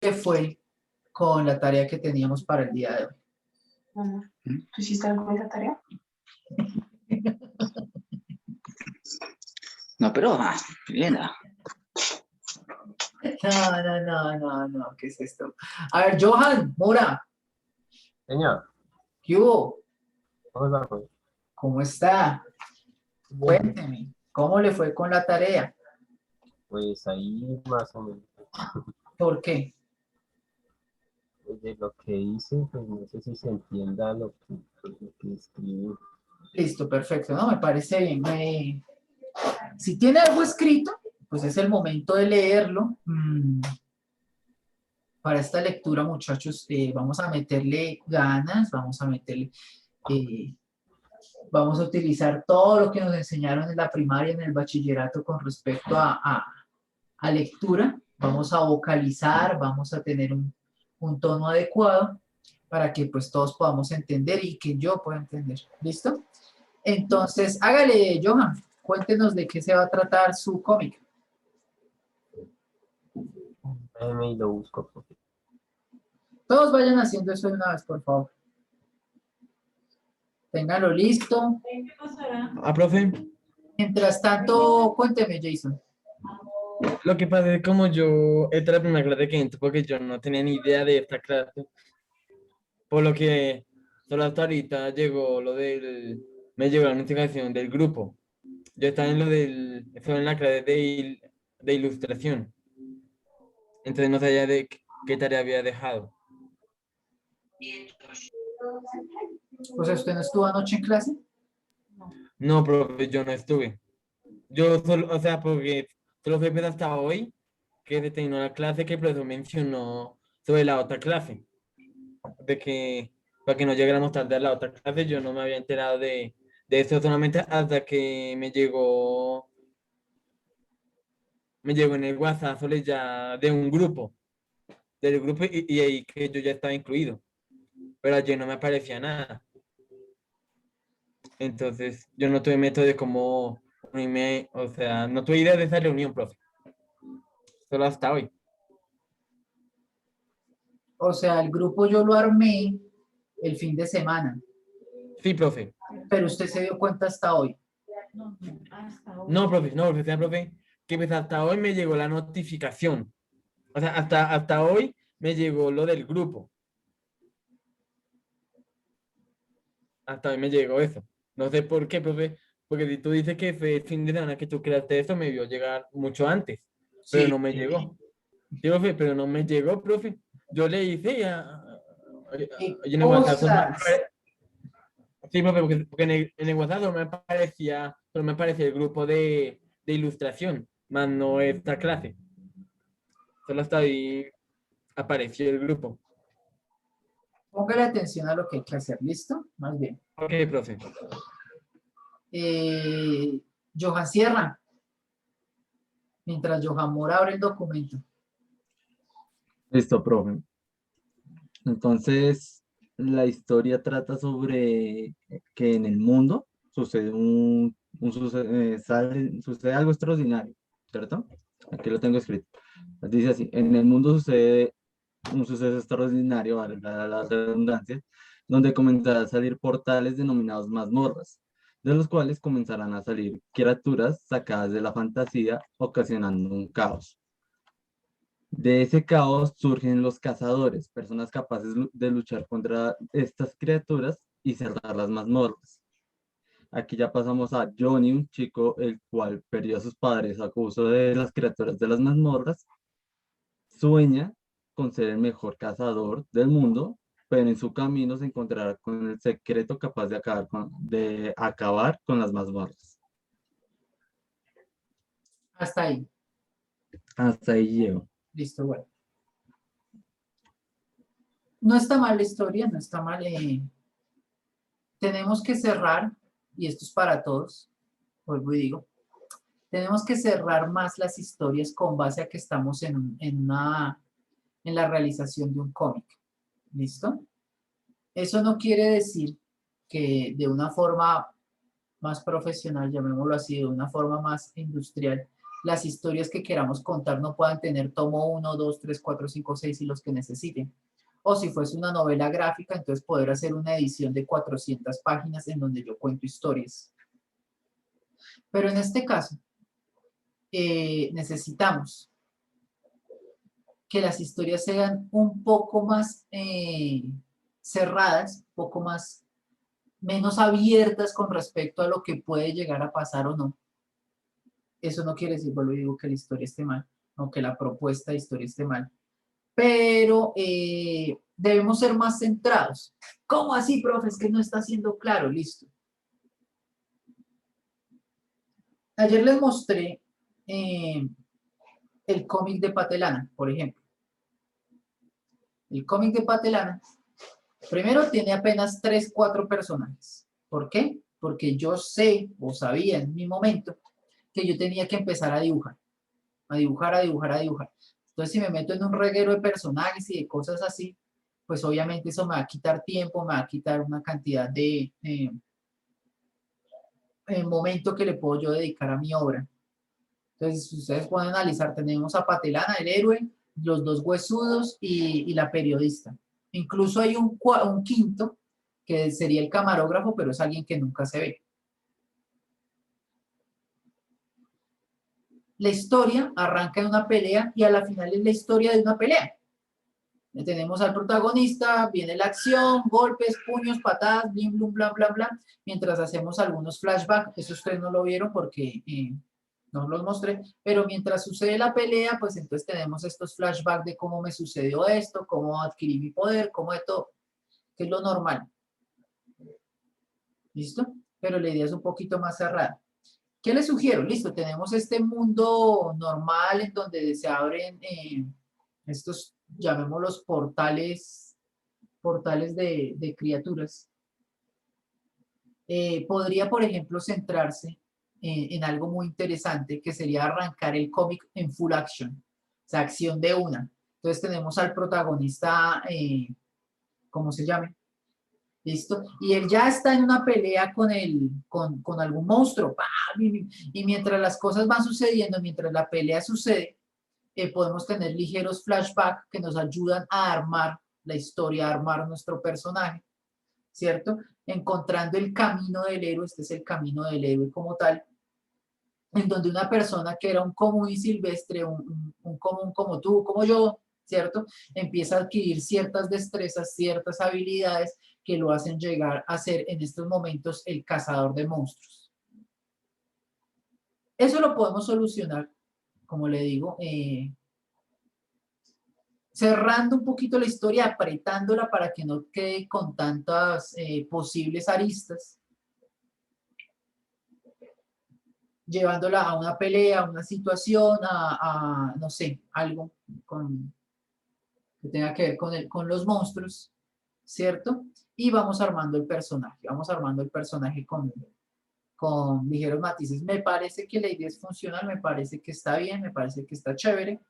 ¿Qué fue con la tarea que teníamos para el día de hoy? Amor, ¿tú hiciste algo de esa tarea? No, pero, bien. No, ¿qué es esto? A ver, Johan, Mora, Señor, ¿qué hubo? ¿cómo está, pues? ¿Cómo está? Bien, Cuénteme, ¿cómo le fue con la tarea? pues ahí más o menos. ¿Por qué? Pues de lo que hice, pues no sé si se entienda lo que escribí. Listo, perfecto, no, me parece bien. Si tiene algo escrito, pues es el momento de leerlo. Para esta lectura, muchachos, vamos a meterle ganas, eh, vamos a utilizar todo lo que nos enseñaron en la primaria, en el bachillerato con respecto a lectura. Vamos a vocalizar, vamos a tener un tono adecuado para que pues todos podamos entender y que yo pueda entender. ¿Listo? Entonces, hágale, Johan, cuéntenos de qué se va a tratar su cómic. Déjeme y lo busco, pues. Todos vayan haciendo eso de una vez, por favor. Ténganlo listo. Profe, Mientras tanto, cuénteme, Jason. lo que pasa es como yo, esta es la primera clase que entro porque yo no tenía ni idea de esta clase, por lo que solo hasta ahorita llegó me llegó la notificación del grupo. Yo estaba estaba en la clase de ilustración, entonces no sabía de qué tarea había dejado. O sea, ¿usted no estuvo anoche en clase? No, profe, yo no estuve. Yo solo, o sea, porque solo fue hasta hoy que se terminó la clase que el profesor mencionó sobre la otra clase, de que para que no llegáramos tarde a la otra clase, yo no me había enterado de eso solamente hasta que me llegó en el WhatsApp solo ya de un grupo, del grupo y ahí que yo ya estaba incluido, pero allí no me aparecía nada. Entonces, yo no tuve método de cómo unirme, o sea, no tuve idea de esa reunión, profe. Solo hasta hoy. O sea, el grupo yo lo armé el fin de semana, Sí, profe. pero usted se dio cuenta hasta hoy. No, profe, que pues hasta hoy me llegó la notificación. O sea, hasta hoy me llegó lo del grupo. Hasta hoy me llegó eso. No sé por qué, profe, porque si tú dices que fue el fin de semana que tú creaste eso, me vio llegar mucho antes, pero Sí. no me llegó. Sí, profe, pero no me llegó, profe. Yo le hice ¿Qué y en el WhatsApp cosas? sí, profe, porque en el WhatsApp solo me aparecía el grupo de ilustración, más no esta clase. Solo hasta ahí apareció el grupo. Póngale atención a lo que hay que hacer, ¿listo? Más bien. Ok, profe. Johan Sierra, mientras Johan Mora abre el documento. Listo, profe. Entonces, la historia trata sobre que en el mundo sucede sucede algo extraordinario, ¿cierto? Aquí lo tengo escrito. Dice así, en el mundo sucede un suceso extraordinario, valga la redundancia, donde comenzarán a salir portales denominados mazmorras, de los cuales comenzarán a salir criaturas sacadas de la fantasía, ocasionando un caos. De ese caos surgen los cazadores, personas capaces de luchar contra estas criaturas y cerrar las mazmorras. Aquí ya pasamos a Johnny, un chico el cual perdió a sus padres a causa de las criaturas de las mazmorras. Sueña con ser el mejor cazador del mundo, pero en su camino se encontrará con el secreto capaz de acabar con las mazmorras. Hasta ahí. Hasta ahí llego. Listo, bueno. No está mal la historia, no está mal. Tenemos que cerrar, y esto es para todos, vuelvo y digo, tenemos que cerrar más las historias con base a que estamos en la realización de un cómic. ¿Listo? Eso no quiere decir que de una forma más profesional, llamémoslo así, de una forma más industrial, las historias que queramos contar no puedan tener tomo 1, 2, 3, 4, 5, 6 y los que necesiten. O si fuese una novela gráfica, entonces poder hacer una edición de 400 páginas en donde yo cuento historias. Pero en este caso, necesitamos que las historias sean un poco más cerradas, un poco menos abiertas con respecto a lo que puede llegar a pasar o no. Eso no quiere decir, vuelvo y digo, que la historia esté mal, o que la propuesta de historia esté mal. Pero debemos ser más centrados. ¿Cómo así, profe? Es que no está siendo claro. Listo. Ayer les mostré el cómic de Patelana, por ejemplo. El cómic de Patelana, primero tiene apenas 3, 4 personajes. ¿Por qué? Porque yo sé, o sabía en mi momento, que yo tenía que empezar a dibujar. A dibujar, a dibujar, a dibujar. Entonces, si me meto en un reguero de personajes y de cosas así, pues obviamente eso me va a quitar tiempo, me va a quitar una cantidad de momento que le puedo yo dedicar a mi obra. Entonces, ustedes pueden analizar, tenemos a Patelana, el héroe, los 2 huesudos y la periodista. Incluso hay un quinto, que sería el camarógrafo, pero es alguien que nunca se ve. La historia arranca en una pelea y a la final es la historia de una pelea. Tenemos al protagonista, viene la acción, golpes, puños, patadas, blim, blum, bla, bla, bla, mientras hacemos algunos flashbacks. Eso ustedes no lo vieron porque no los mostré, pero mientras sucede la pelea, pues entonces tenemos estos flashbacks de cómo me sucedió esto, cómo adquirí mi poder, cómo de todo, que es lo normal. ¿Listo? Pero la idea es un poquito más cerrada. ¿Qué les sugiero? Listo, tenemos este mundo normal en donde se abren estos, llamémoslos portales de criaturas. Podría, por ejemplo, centrarse en algo muy interesante, que sería arrancar el cómic en full action, o sea, acción de una. Entonces tenemos al protagonista, ¿cómo se llame? ¿Listo? Y él ya está en una pelea con algún monstruo. Y mientras las cosas van sucediendo, mientras la pelea sucede, podemos tener ligeros flashbacks que nos ayudan a armar la historia, a armar nuestro personaje, ¿cierto? Encontrando el camino del héroe, este es el camino del héroe como tal, en donde una persona que era un común y silvestre, un común como tú, como yo, ¿cierto? Empieza a adquirir ciertas destrezas, ciertas habilidades que lo hacen llegar a ser en estos momentos el cazador de monstruos. Eso lo podemos solucionar, como le digo, cerrando un poquito la historia, apretándola para que no quede con tantas posibles aristas, llevándola a una pelea, a una situación, no sé, algo que tenga que ver con los monstruos, ¿cierto? Y vamos armando el personaje con ligeros matices. Me parece que la idea es funcional, me parece que está bien, me parece que está chévere.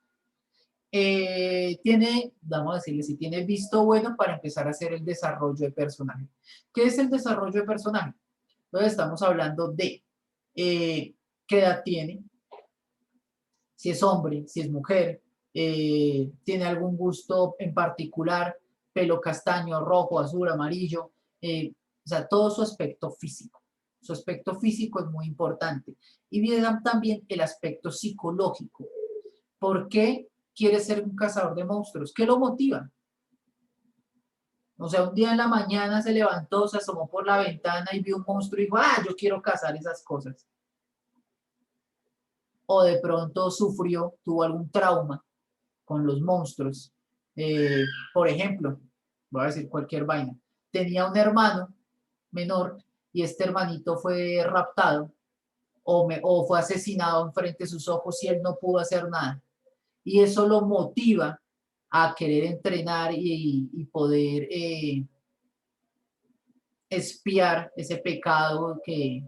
Vamos a decirle, si tiene visto bueno para empezar a hacer el desarrollo de personaje. ¿Qué es el desarrollo de personaje? Entonces estamos hablando de qué edad tiene, si es hombre, si es mujer, tiene algún gusto en particular, pelo castaño, rojo, azul, amarillo, o sea, todo su aspecto físico. Su aspecto físico es muy importante. Y viene también el aspecto psicológico. ¿Por qué quiere ser un cazador de monstruos? ¿Qué lo motiva? O sea, un día en la mañana se levantó, se asomó por la ventana y vio un monstruo y dijo, yo quiero cazar esas cosas. O de pronto tuvo algún trauma con los monstruos. Por ejemplo, voy a decir cualquier vaina, tenía un hermano menor y este hermanito fue raptado o fue asesinado enfrente de sus ojos y él no pudo hacer nada. Y eso lo motiva a querer entrenar y poder expiar ese pecado que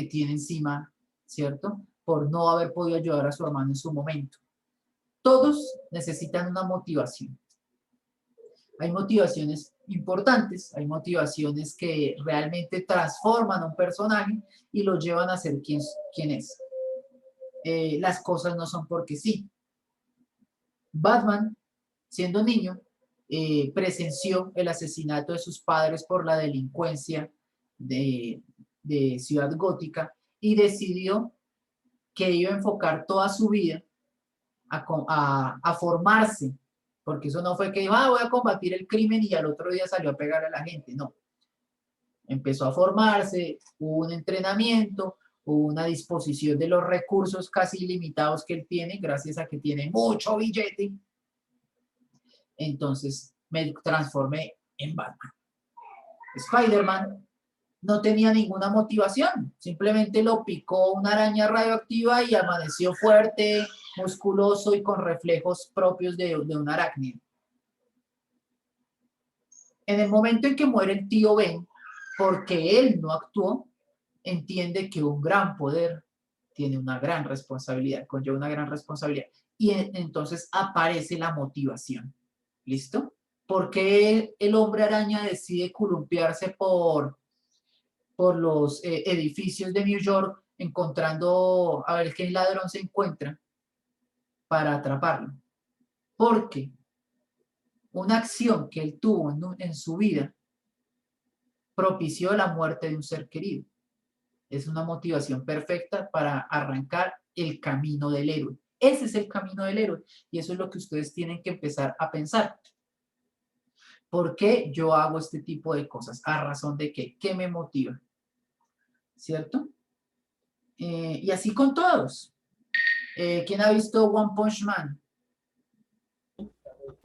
tiene encima, ¿cierto? Por no haber podido ayudar a su hermano en su momento. Todos necesitan una motivación. Hay motivaciones importantes, hay motivaciones que realmente transforman a un personaje y lo llevan a ser quien es. las cosas no son porque sí. Batman, siendo niño, presenció el asesinato de sus padres por la delincuencia de Ciudad Gótica y decidió que iba a enfocar toda su vida a formarse, porque eso no fue que dijo, voy a combatir el crimen y al otro día salió a pegar a la gente, no. Empezó a formarse, hubo un entrenamiento, hubo una disposición de los recursos casi ilimitados que él tiene, gracias a que tiene mucho billete. Entonces me transformé en Batman. Spider-Man no tenía ninguna motivación, simplemente lo picó una araña radioactiva y amaneció fuerte, musculoso y con reflejos propios de un arácnido. En el momento en que muere el tío Ben, porque él no actuó, entiende que un gran poder tiene una gran responsabilidad, conlleva una gran responsabilidad. Y entonces aparece la motivación. ¿Listo? ¿Por qué el hombre araña decide columpiarse por los edificios de New York encontrando a ver qué ladrón se encuentra para atraparlo? Porque una acción que él tuvo en su vida propició la muerte de un ser querido. Es una motivación perfecta para arrancar el camino del héroe. Ese es el camino del héroe y eso es lo que ustedes tienen que empezar a pensar. ¿Por qué yo hago este tipo de cosas? ¿A razón de qué? ¿Qué me motiva? ¿Cierto? Y así con todos. ¿Quién ha visto One Punch Man?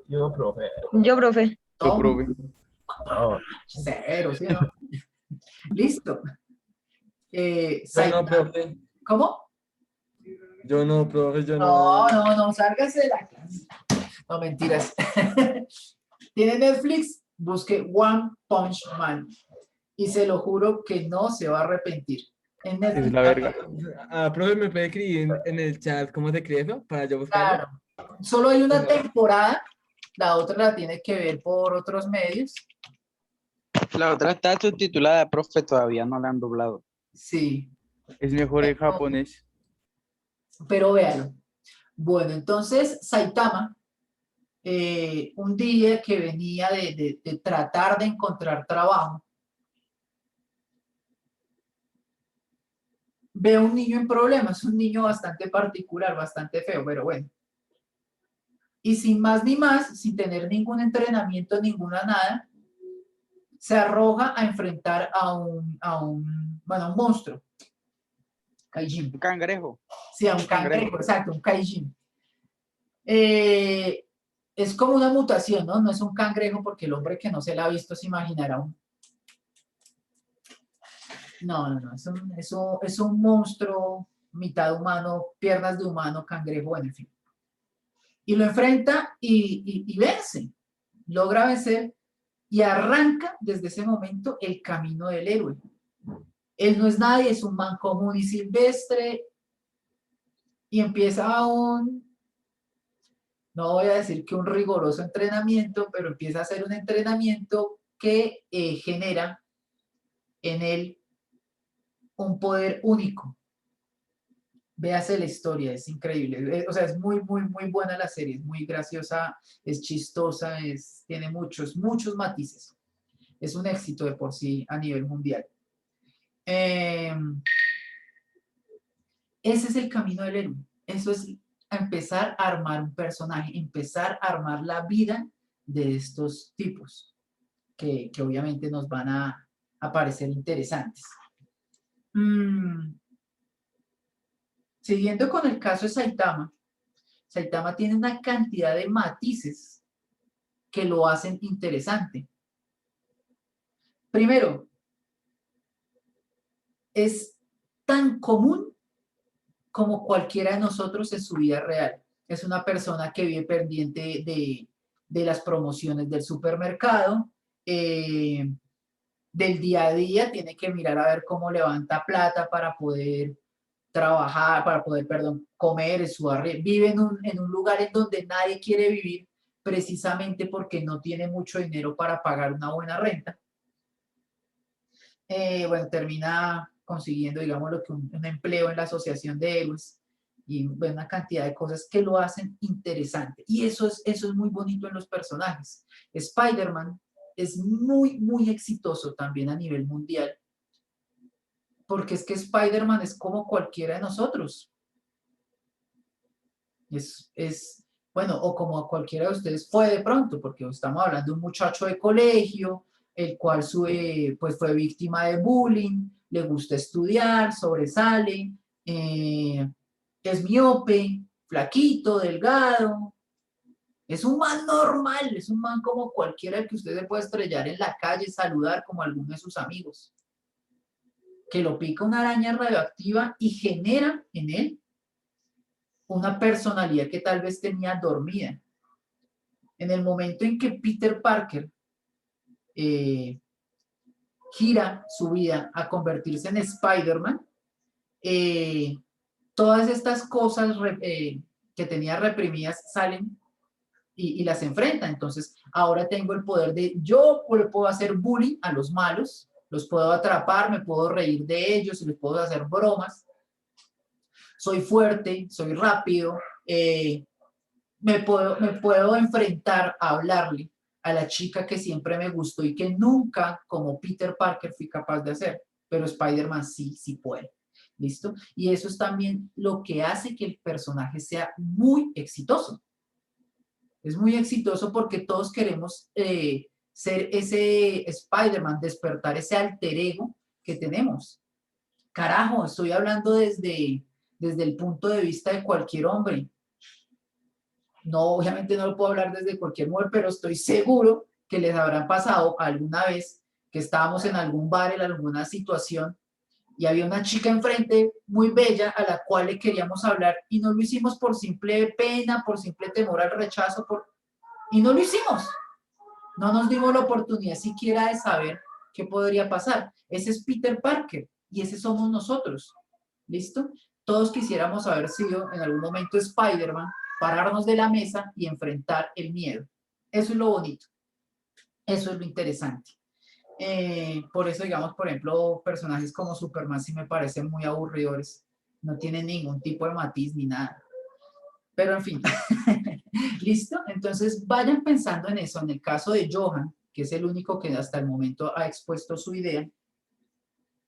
Yo, profe. Yo, profe. Yo, profe. No, Cero, ¿sí o no? Listo. Yo no, profe. ¿Cómo? Yo no, profe, yo no. No, sálgase de la clase. No, mentiras. ¿Tiene Netflix? Busque One Punch Man. Y se lo juro que no se va a arrepentir. En Netflix. Es la verga. Profe, ¿me puede escribir en el chat cómo se escribe eso? Para yo buscarlo. Claro. Solo hay una temporada. La otra la tiene que ver por otros medios. La otra está subtitulada, profe, todavía no la han doblado. Sí. Es mejor en japonés. Pero véalo. Bueno, entonces Saitama, un día que venía de tratar de encontrar trabajo, ve a un niño en problemas, un niño bastante particular, bastante feo, pero bueno. Y sin más ni más, sin tener ningún entrenamiento, ninguna nada, se arroja a enfrentar a un monstruo. Kaijin. Un cangrejo. Sí, a un cangrejo, exacto, un Kaijin. Es como una mutación, ¿no? No es un cangrejo porque el hombre que no se la ha visto se imaginará un... No, es un monstruo, mitad humano, piernas de humano, cangrejo, bueno, en fin. Y lo enfrenta y vence, logra vencer y arranca desde ese momento el camino del héroe. Él no es nadie, es un man común y silvestre y empieza no voy a decir que un riguroso entrenamiento, pero empieza a hacer un entrenamiento que genera en él un poder único. Véase la historia, es increíble. O sea, es muy, muy, muy buena la serie, es muy graciosa, es chistosa, tiene muchos matices. Es un éxito de por sí a nivel mundial. Ese es el camino del héroe. Eso es empezar a armar un personaje, empezar a armar la vida de estos tipos, que obviamente nos van a parecer interesantes. Siguiendo con el caso de Saitama, Saitama tiene una cantidad de matices que lo hacen interesante. Primero, es tan común como cualquiera de nosotros en su vida real. Es una persona que vive pendiente de las promociones del supermercado, del día a día, tiene que mirar a ver cómo levanta plata para poder trabajar, para poder, comer, vive en un lugar en donde nadie quiere vivir precisamente porque no tiene mucho dinero para pagar una buena renta. Bueno, termina consiguiendo, digamos, un empleo en la Asociación de Héroes y bueno, una cantidad de cosas que lo hacen interesante. Y eso es muy bonito en los personajes. Spider-Man es muy exitoso también a nivel mundial, porque es que Spider-Man es como cualquiera de nosotros. Bueno, o como cualquiera de ustedes fue de pronto, porque estamos hablando de un muchacho de colegio, el cual pues fue víctima de bullying, le gusta estudiar, sobresale, es miope, flaquito, delgado, es un man normal, es un man como cualquiera que usted se puede estrellar en la calle, saludar como alguno de sus amigos, que lo pica una araña radioactiva y genera en él una personalidad que tal vez tenía dormida. En el momento en que Peter Parker gira su vida a convertirse en Spider-Man, todas estas cosas que tenía reprimidas salen y las enfrenta. Entonces, ahora tengo el poder de, yo le puedo hacer bullying a los malos, los puedo atrapar, me puedo reír de ellos y les puedo hacer bromas. Soy fuerte, soy rápido, me puedo enfrentar a hablarle a la chica que siempre me gustó y que nunca, como Peter Parker, fui capaz de hacer, pero Spider-Man sí puede. ¿Listo? Y eso es también lo que hace que el personaje sea muy exitoso. Es muy exitoso porque todos queremos ser ese Spider-Man, despertar ese alter ego que tenemos. Carajo, estoy hablando desde el punto de vista de cualquier hombre. No, obviamente no lo puedo hablar desde cualquier mujer, pero estoy seguro que les habrán pasado alguna vez que estábamos en algún bar, en alguna situación, y había una chica enfrente muy bella a la cual le queríamos hablar y no lo hicimos por simple pena, por simple temor al rechazo, y no lo hicimos. No nos dimos la oportunidad siquiera de saber qué podría pasar. Ese es Peter Parker y ese somos nosotros. ¿Listo? Todos quisiéramos haber sido en algún momento Spider-Man, pararnos de la mesa y enfrentar el miedo. Eso es lo bonito. Eso es lo interesante. Por eso, digamos, por ejemplo, personajes como Superman sí me parecen muy aburridores. No tienen ningún tipo de matiz ni nada. Pero en fin, ¿listo? Entonces vayan pensando en eso. En el caso de Johan, que es el único que hasta el momento ha expuesto su idea,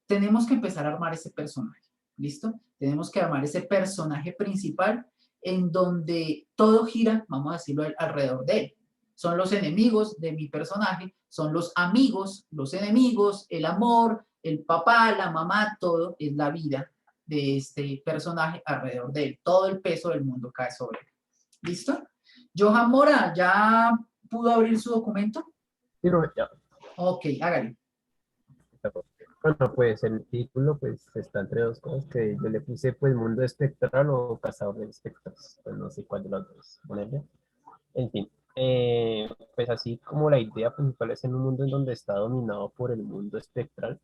tenemos que empezar a armar ese personaje. ¿Listo? Tenemos que armar ese personaje principal en donde todo gira, vamos a decirlo, alrededor de él. Son los enemigos de mi personaje, son los amigos, los enemigos, el amor, el papá, la mamá, todo es la vida de este personaje alrededor de él. Todo el peso del mundo cae sobre él. ¿Listo? Johan Mora, ¿ya pudo abrir su documento? Pero ya. Ok, hágale. Bueno, pues el título pues está entre dos cosas que yo le puse pues Mundo Espectral o Cazador de Espectros, pues no sé cuál de los dos ponerle. En fin, pues así como la idea principal es en un mundo en donde está dominado por el mundo espectral,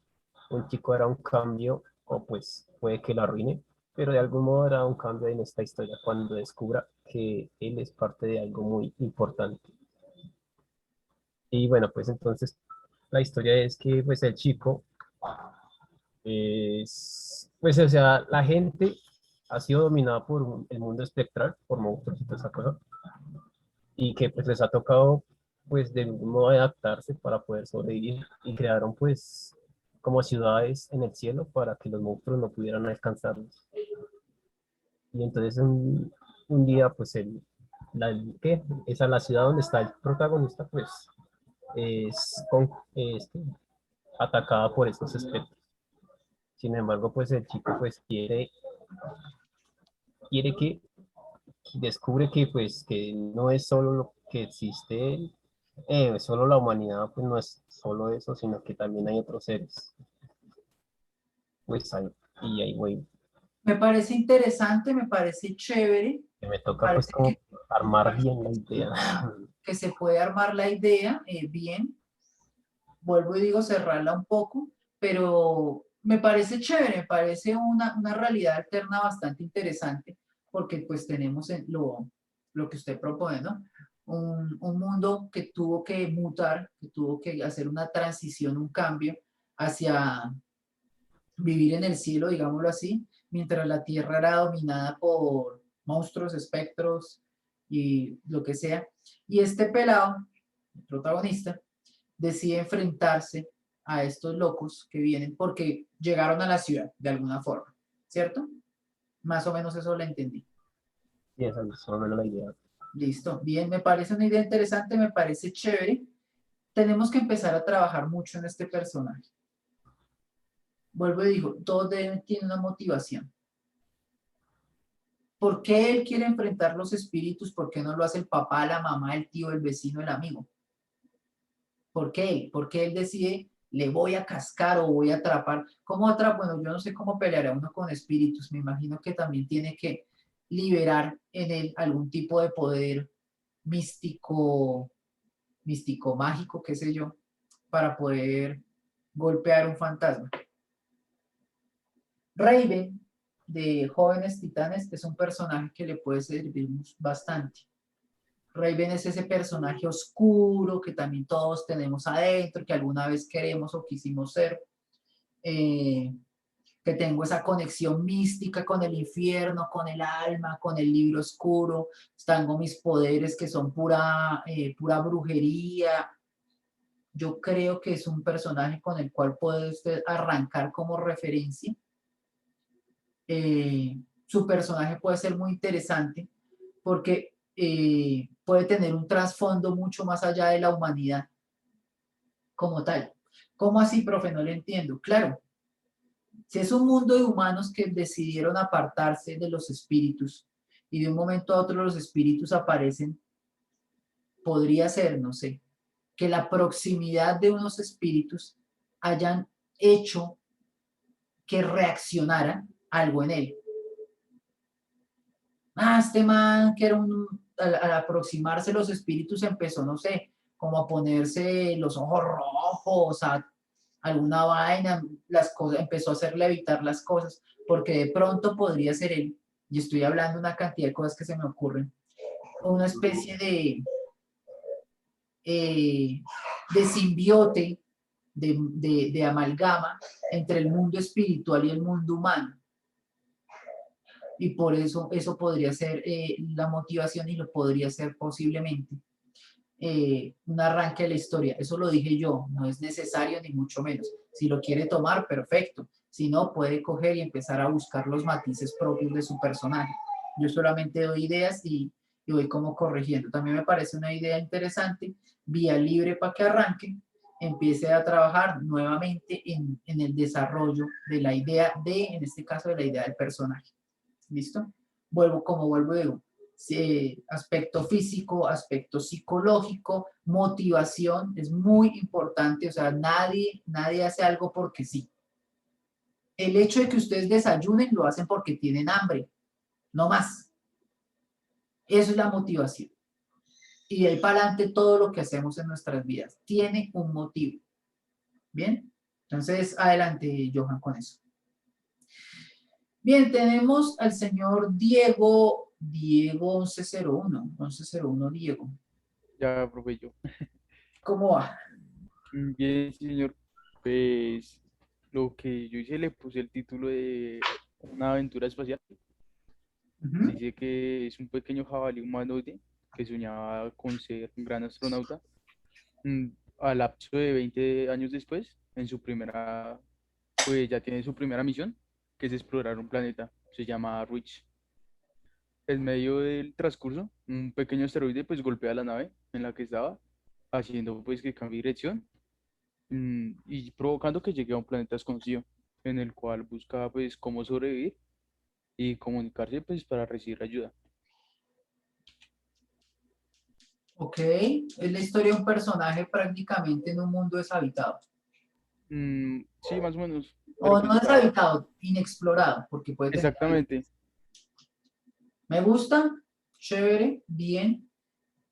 un chico hará un cambio o pues puede que lo arruine, pero de algún modo hará un cambio en esta historia cuando descubra que él es parte de algo muy importante. Y bueno, pues entonces la historia es que pues el chico pues o sea, la gente ha sido dominada por el mundo espectral, por monstruos y toda esa cosa, y que pues les ha tocado pues de algún modo adaptarse para poder sobrevivir y crearon pues como ciudades en el cielo para que los monstruos no pudieran alcanzarlos. Y entonces un día pues ¿qué? Esa la ciudad donde está el protagonista pues es atacada por estos espectros. Sin embargo, pues el chico pues quiere que descubre que pues que no es solo lo que existe, solo la humanidad, pues no es solo eso, sino que también hay otros seres. Pues y ahí voy, Me parece interesante, me parece chévere, que me toca pues parece como armar bien la idea. que se puede armar la idea bien, vuelvo y digo cerrarla un poco, pero me parece chévere, me parece una realidad alterna bastante interesante, porque pues tenemos lo que usted propone, ¿no? Un mundo que tuvo que mutar, que tuvo que hacer una transición, un cambio hacia vivir en el cielo, digámoslo así, mientras la Tierra era dominada por monstruos, espectros y lo que sea. Y este pelado, el protagonista, decide enfrentarse a estos locos que vienen porque llegaron a la ciudad de alguna forma, ¿cierto? Más o menos eso lo entendí. Y esa es más o menos la idea. Listo, bien, me parece una idea interesante, me parece chévere. Tenemos que empezar a trabajar mucho en este personaje. Vuelvo y digo, todos tienen una motivación. ¿Por qué él quiere enfrentar los espíritus? ¿Por qué no lo hace el papá, la mamá, el tío, el vecino, el amigo? ¿Por qué? ¿Por qué él decide, le voy a cascar o voy a atrapar? ¿Cómo atrapa? Bueno, yo no sé cómo peleará uno con espíritus. Me imagino que también tiene que liberar en él algún tipo de poder místico, místico mágico, qué sé yo, para poder golpear un fantasma. Raven, de Jóvenes Titanes, es un personaje que le puede servir bastante. Raven es ese personaje oscuro que también todos tenemos adentro, que alguna vez queremos o quisimos ser, que tengo esa conexión mística con el infierno, con el alma, con el libro oscuro, tengo mis poderes que son pura brujería. Yo creo que es un personaje con el cual puede usted arrancar como referencia. Su personaje puede ser muy interesante porque puede tener un trasfondo mucho más allá de la humanidad como tal. ¿Cómo así, profe? No le entiendo. Claro, si es un mundo de humanos que decidieron apartarse de los espíritus y de un momento a otro los espíritus aparecen, podría ser, no sé, que la proximidad de unos espíritus hayan hecho que reaccionara algo en él. Este man que era al aproximarse los espíritus empezó, no sé, como a ponerse los ojos rojos, a alguna vaina, las cosas, empezó a hacerle evitar las cosas, porque de pronto podría ser él, y estoy hablando de una cantidad de cosas que se me ocurren, una especie de simbiote, de amalgama entre el mundo espiritual y el mundo humano. Y por eso podría ser la motivación y lo podría ser posiblemente un arranque de la historia. Eso lo dije yo, no es necesario ni mucho menos. Si lo quiere tomar, perfecto. Si no, puede coger y empezar a buscar los matices propios de su personaje. Yo solamente doy ideas y voy como corrigiendo. También me parece una idea interesante, vía libre para que arranque, empiece a trabajar nuevamente en el desarrollo de la idea en este caso, de la idea del personaje. ¿Listo? Vuelvo digo, aspecto físico, aspecto psicológico, motivación, es muy importante, o sea, nadie hace algo porque sí. El hecho de que ustedes desayunen lo hacen porque tienen hambre, no más. Eso es la motivación. Y de ahí para adelante todo lo que hacemos en nuestras vidas tiene un motivo. ¿Bien? Entonces, adelante, Johan, con eso. Bien, tenemos al señor Diego 1101 Diego. Ya, profe, yo. ¿Cómo va? Bien, señor. Pues lo que yo hice, le puse el título de una aventura espacial. Ujú. Dice que es un pequeño jabalí humanoide que soñaba con ser un gran astronauta. Mm, Al lapso de 20 años después, pues ya tiene su primera misión, que es explorar un planeta. Se llama Rich. En medio del transcurso, un pequeño asteroide pues golpea la nave en la que estaba, haciendo pues que cambie dirección, y provocando que llegue a un planeta desconocido, en el cual busca pues cómo sobrevivir y comunicarse pues para recibir ayuda. Ok, es la historia de un personaje prácticamente en un mundo deshabitado. Sí, más o menos, pero O pues no deshabitado, inexplorado, porque puede tener... exactamente. Me gusta, chévere, bien.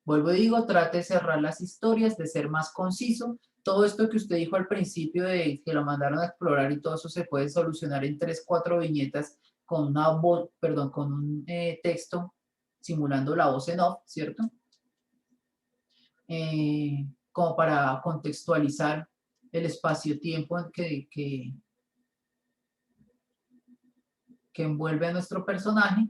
Vuelvo y digo, trate de cerrar las historias, de ser más conciso. Todo esto que usted dijo al principio de que lo mandaron a explorar y todo eso se puede solucionar en 3, 4 viñetas con una voz, perdón, con un texto simulando la voz en off, ¿cierto? Como para contextualizar el espacio-tiempo que que envuelve a nuestro personaje,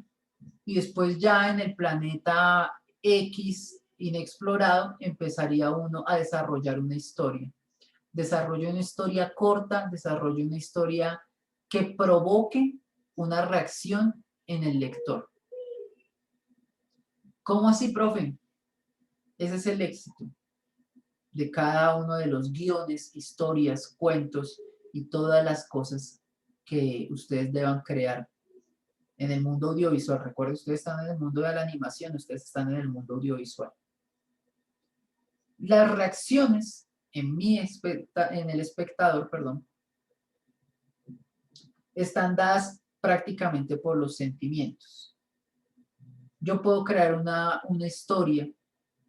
y después ya en el planeta X inexplorado empezaría uno a desarrollar una historia. Desarrolla una historia corta, desarrolla una historia que provoque una reacción en el lector. ¿Cómo así, profe? Ese es el éxito de cada uno de los guiones, historias, cuentos y todas las cosas que ustedes deban crear en el mundo audiovisual. Recuerden, ustedes están en el mundo de la animación, ustedes están en el mundo audiovisual. Las reacciones en el espectador, perdón, están dadas prácticamente por los sentimientos. Yo puedo crear una historia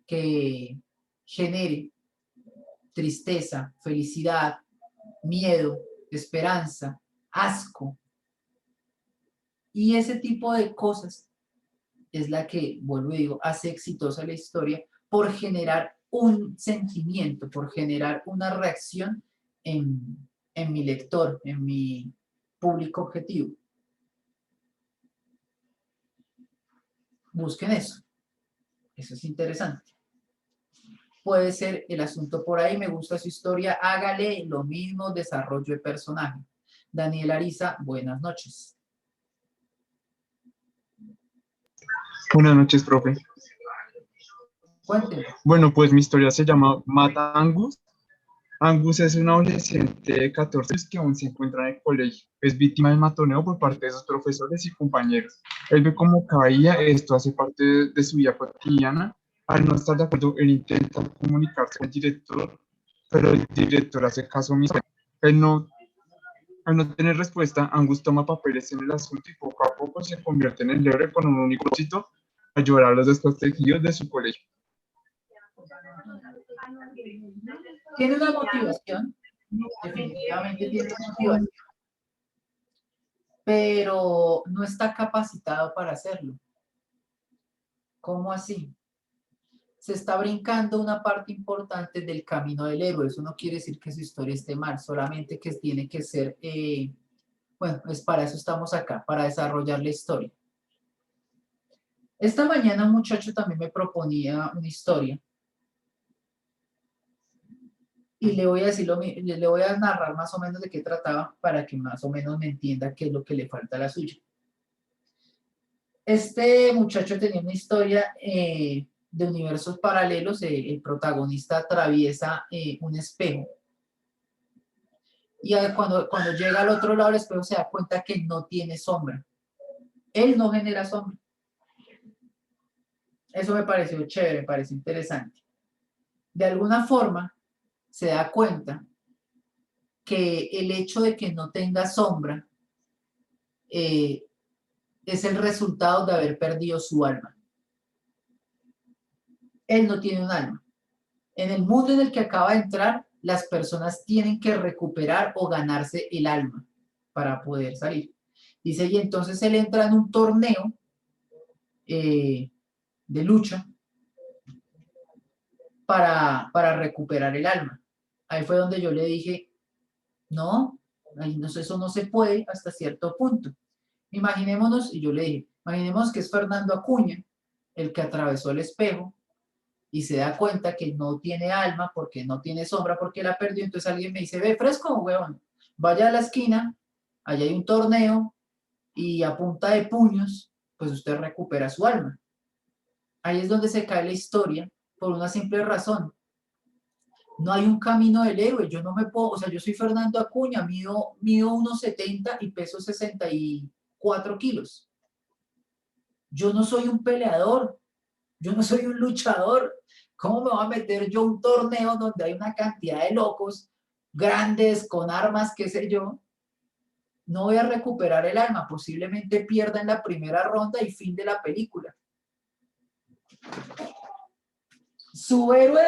que genere tristeza, felicidad, miedo, esperanza, asco. Y ese tipo de cosas es la que, vuelvo y digo, hace exitosa la historia por generar un sentimiento, por generar una reacción en mi lector, en mi público objetivo. Busquen eso. Eso es interesante. Puede ser el asunto por ahí, me gusta su historia, hágale lo mismo, desarrollo de personaje. Daniel Ariza, buenas noches. Buenas noches, profe. Cuéntenme. Bueno, pues mi historia se llama Mata Angus. Angus es un adolescente de 14 años que aún se encuentra en el colegio. Es víctima del matoneo por parte de sus profesores y compañeros. Él ve cómo cada día esto hace parte de su vida cotidiana. Al no estar de acuerdo, él intenta comunicarse con el director, pero el director hace caso omiso. Al no tener respuesta, Angus toma papeles en el asunto y poco a poco se convierte en el héroe con un único propósito: ayudar a los desprotegidos de su colegio. Tiene una motivación, definitivamente tiene una motivación, pero no está capacitado para hacerlo. ¿Cómo así? Se está brincando una parte importante del camino del héroe. Eso no quiere decir que su historia esté mal, solamente que tiene que ser, bueno, pues para eso estamos acá, para desarrollar la historia. Esta mañana un muchacho también me proponía una historia. Y le voy a decir le voy a narrar más o menos de qué trataba para que más o menos me entienda qué es lo que le falta a la suya. Este muchacho tenía una historia de universos paralelos. El protagonista atraviesa un espejo. Y cuando llega al otro lado del espejo se da cuenta que no tiene sombra. Él no genera sombra. Eso me pareció chévere, me pareció interesante. De alguna forma se da cuenta que el hecho de que no tenga sombra es el resultado de haber perdido su alma. Él no tiene un alma. En el mundo en el que acaba de entrar, las personas tienen que recuperar o ganarse el alma para poder salir. Dice, y entonces él entra en un torneo de lucha para recuperar el alma. Ahí fue donde yo le dije, no, eso no se puede hasta cierto punto. Imaginémonos, y yo le dije, imaginemos que es Fernando Acuña el que atravesó el espejo y se da cuenta que no tiene alma porque no tiene sombra, porque la perdió. Entonces alguien me dice, ve, fresco, huevón, vaya a la esquina, allá hay un torneo y a punta de puños, pues usted recupera su alma. Ahí es donde se cae la historia por una simple razón. No hay un camino del héroe. Yo no me puedo, o sea, yo soy Fernando Acuña, mido 1,70 y peso 64 kilos. Yo no soy un peleador, yo no soy un luchador. ¿Cómo me voy a meter yo a un torneo donde hay una cantidad de locos grandes con armas, qué sé yo? No voy a recuperar el alma, posiblemente pierda en la primera ronda y fin de la película. Su héroe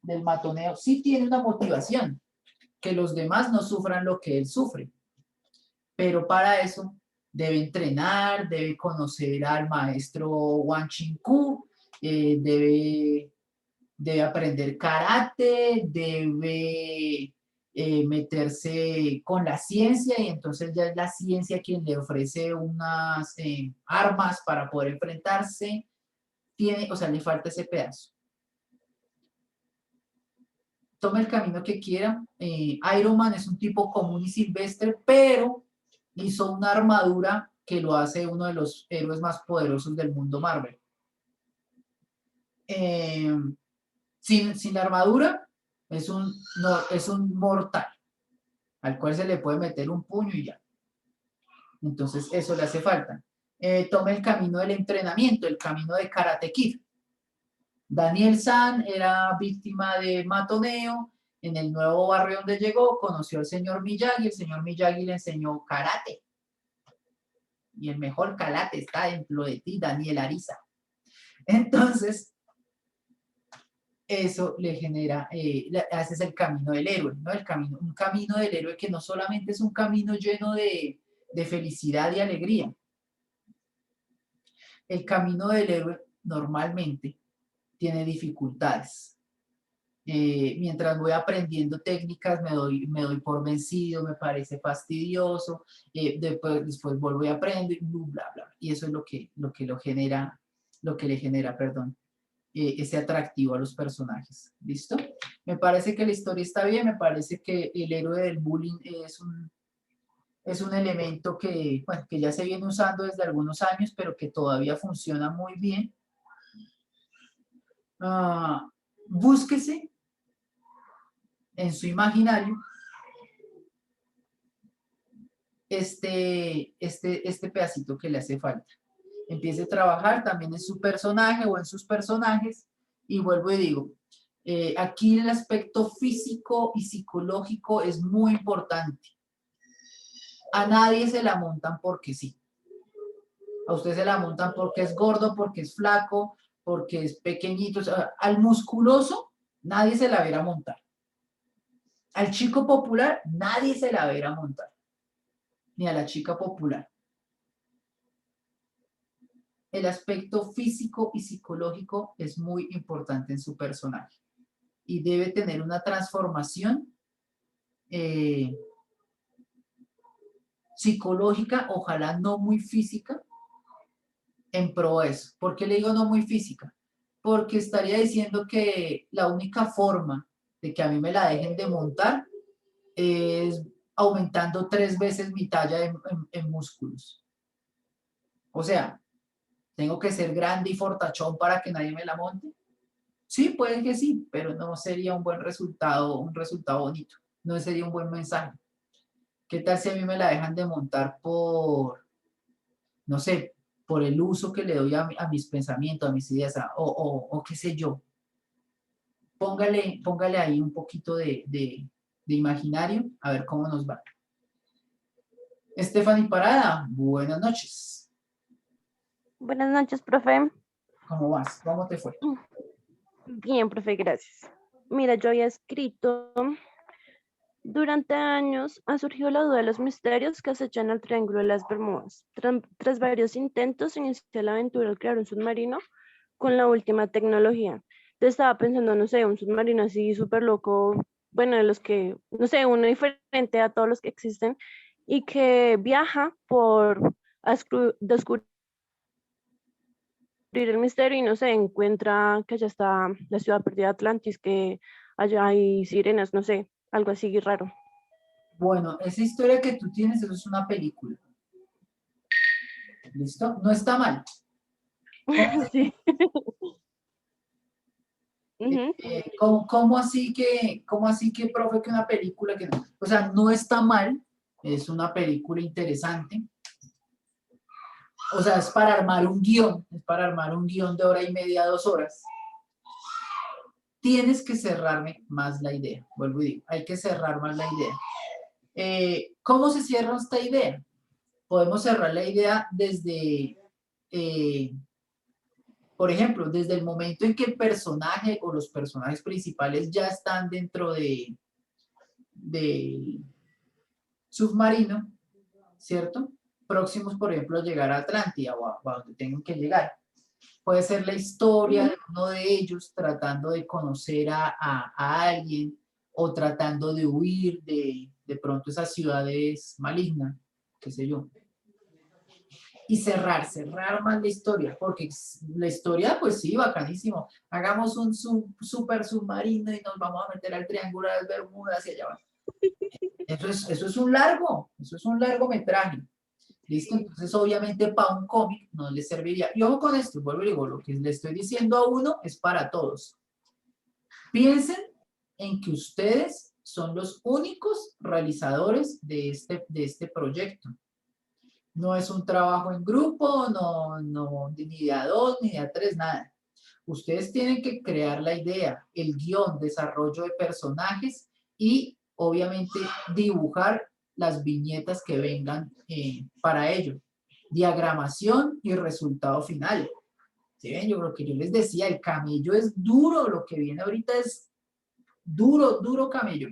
del matoneo sí tiene una motivación, que los demás no sufran lo que él sufre, pero para eso debe entrenar, debe conocer al maestro Wang Ching-ku, debe aprender karate, debe meterse con la ciencia y entonces ya es la ciencia quien le ofrece unas armas para poder enfrentarse. O sea, le falta ese pedazo. Tome el camino que quiera. Iron Man es un tipo común y silvestre, pero hizo una armadura que lo hace uno de los héroes más poderosos del mundo Marvel. Sin la armadura es un mortal al cual se le puede meter un puño y ya. Entonces eso le hace falta. Tome el camino del entrenamiento, el camino de Karate Kid. Daniel San era víctima de matoneo. En el nuevo barrio donde llegó, conoció al señor Miyagi. El señor Miyagi le enseñó karate. Y el mejor karate está dentro de ti, Daniel Ariza. Entonces, eso le genera, ese es el camino del héroe, ¿no? Un camino del héroe que no solamente es un camino lleno de felicidad y alegría. El camino del héroe normalmente tiene dificultades. Mientras voy aprendiendo técnicas, me doy por vencido, me parece fastidioso, después vuelvo y aprendo, y bla, bla. Y eso es lo que le genera, perdón, ese atractivo a los personajes. ¿Listo? Me parece que la historia está bien, me parece que el héroe del bullying es un elemento que ya se viene usando desde algunos años, pero que todavía funciona muy bien. Búsquese en su imaginario este pedacito que le hace falta. Empiece a trabajar también en su personaje o en sus personajes y vuelvo y digo, aquí el aspecto físico y psicológico es muy importante. A nadie se la montan porque sí. A usted se la montan porque es gordo, porque es flaco, porque es pequeñito. O sea, al musculoso nadie se la verá montar. Al chico popular nadie se la verá montar. Ni a la chica popular. El aspecto físico y psicológico es muy importante en su personaje. Y debe tener una transformación psicológica, ojalá no muy física, en pro de eso. ¿Por qué le digo no muy física? Porque estaría diciendo que la única forma de que a mí me la dejen de montar es aumentando 3 veces mi talla en músculos. O sea, ¿tengo que ser grande y fortachón para que nadie me la monte? Sí, puede que sí, pero no sería un buen resultado, un resultado bonito. No sería un buen mensaje. ¿Qué tal si a mí me la dejan de montar por, no sé, por el uso que le doy a mis pensamientos, a mis ideas, o qué sé yo? Póngale ahí un poquito de imaginario, a ver cómo nos va. Stephanie Parada, buenas noches. Buenas noches, profe. ¿Cómo vas? ¿Cómo te fue? Bien, profe, gracias. Mira, yo había escrito, durante años ha surgido la duda de los misterios que acechan al Triángulo de las Bermudas. Tras varios intentos, inició la aventura al crear un submarino con la última tecnología. Entonces estaba pensando, no sé, un submarino así súper loco, bueno, de los que, no sé, uno diferente a todos los que existen y que viaja por descubrir el misterio y no sé, encuentra que allá está la ciudad perdida de Atlantis, que allá hay sirenas, no sé, algo así raro. Bueno, esa historia que tú tienes, eso es una película. ¿Listo? No está mal. Sí. ¿Cómo así que, profe, que una película que no? O sea, no está mal, es una película interesante. O sea, es para armar un guión, de 1 hora y media, 2 horas. Tienes que cerrarme más la idea, vuelvo y digo, hay que cerrar más la idea. ¿Cómo se cierra esta idea? Podemos cerrar la idea desde, por ejemplo, desde el momento en que el personaje o los personajes principales ya están dentro del submarino, ¿cierto? Próximos, por ejemplo, a llegar a Atlántida o a donde tengan que llegar. Puede ser la historia de uno de ellos tratando de conocer a alguien o tratando de huir de pronto esas ciudades malignas, qué sé yo. Y cerrar más la historia, porque la historia, pues sí, bacanísimo. Hagamos un super submarino y nos vamos a meter al Triángulo de las Bermudas y allá va. Eso es un largometraje. ¿Listo? Entonces, obviamente, para un cómic no le serviría. Y ojo con esto, vuelvo y digo, lo que le estoy diciendo a uno es para todos. Piensen en que ustedes son los únicos realizadores de este proyecto. No es un trabajo en grupo, ni de a dos, ni de a tres, nada. Ustedes tienen que crear la idea, el guión, desarrollo de personajes y, obviamente, dibujar las viñetas que vengan para ello. Diagramación y resultado final. ¿Sí ven? Yo creo que yo les decía, el camello es duro, lo que viene ahorita es duro camello.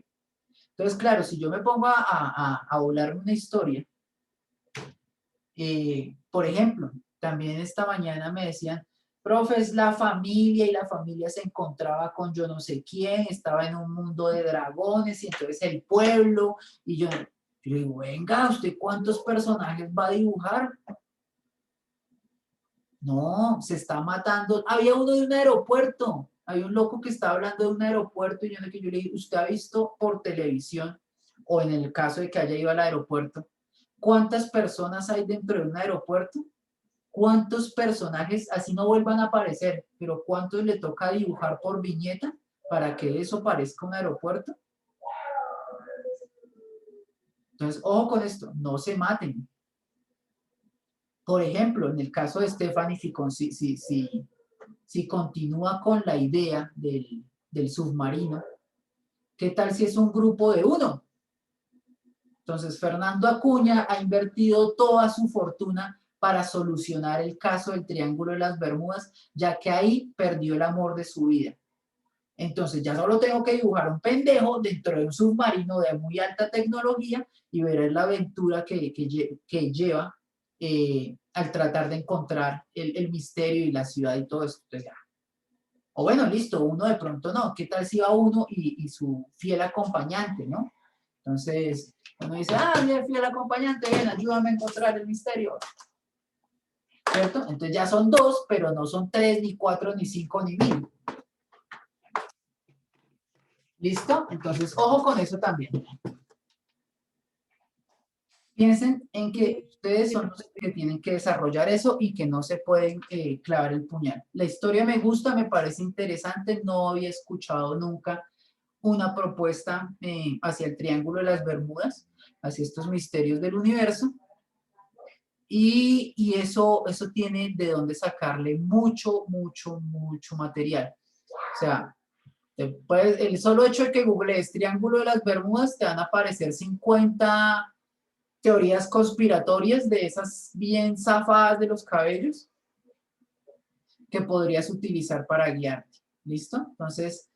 Entonces, claro, si yo me pongo a volar una historia, por ejemplo, también esta mañana me decían, profe, es la familia y la familia se encontraba con yo no sé quién, estaba en un mundo de dragones y entonces el pueblo y yo digo, venga, ¿usted cuántos personajes va a dibujar? No, se está matando. Había uno de un aeropuerto, había un loco que estaba hablando de un aeropuerto y yo le dije, ¿usted ha visto por televisión o en el caso de que haya ido al aeropuerto? ¿Cuántas personas hay dentro de un aeropuerto? ¿Cuántos personajes, así no vuelvan a aparecer, pero cuántos le toca dibujar por viñeta para que eso parezca un aeropuerto? Entonces, ojo con esto, no se maten. Por ejemplo, en el caso de Stephanie, si continúa con la idea del submarino, ¿qué tal si es un grupo de uno? Entonces, Fernando Acuña ha invertido toda su fortuna para solucionar el caso del Triángulo de las Bermudas, ya que ahí perdió el amor de su vida. Entonces, ya solo tengo que dibujar un pendejo dentro de un submarino de muy alta tecnología y veré la aventura que lleva al tratar de encontrar el misterio y la ciudad y todo esto. Entonces, ya. O bueno, listo, uno de pronto no. ¿Qué tal si va uno y su fiel acompañante, ¿no? Entonces, uno dice, bien, fiel acompañante, ven, ayúdame a encontrar el misterio. ¿Cierto? Entonces ya son dos, pero no son 3, ni 4, ni 5, ni 1000. ¿Listo? Entonces, ojo con eso también. Piensen en que ustedes son los que tienen que desarrollar eso y que no se pueden clavar el puñal. La historia me gusta, me parece interesante, no había escuchado nunca una propuesta hacia el Triángulo de las Bermudas, hacia estos misterios del universo, y eso tiene de dónde sacarle mucho material. O sea, el solo hecho de que googlees Triángulo de las Bermudas te van a aparecer 50 teorías conspiratorias de esas bien zafadas de los cabellos que podrías utilizar para guiarte. ¿Listo? Entonces,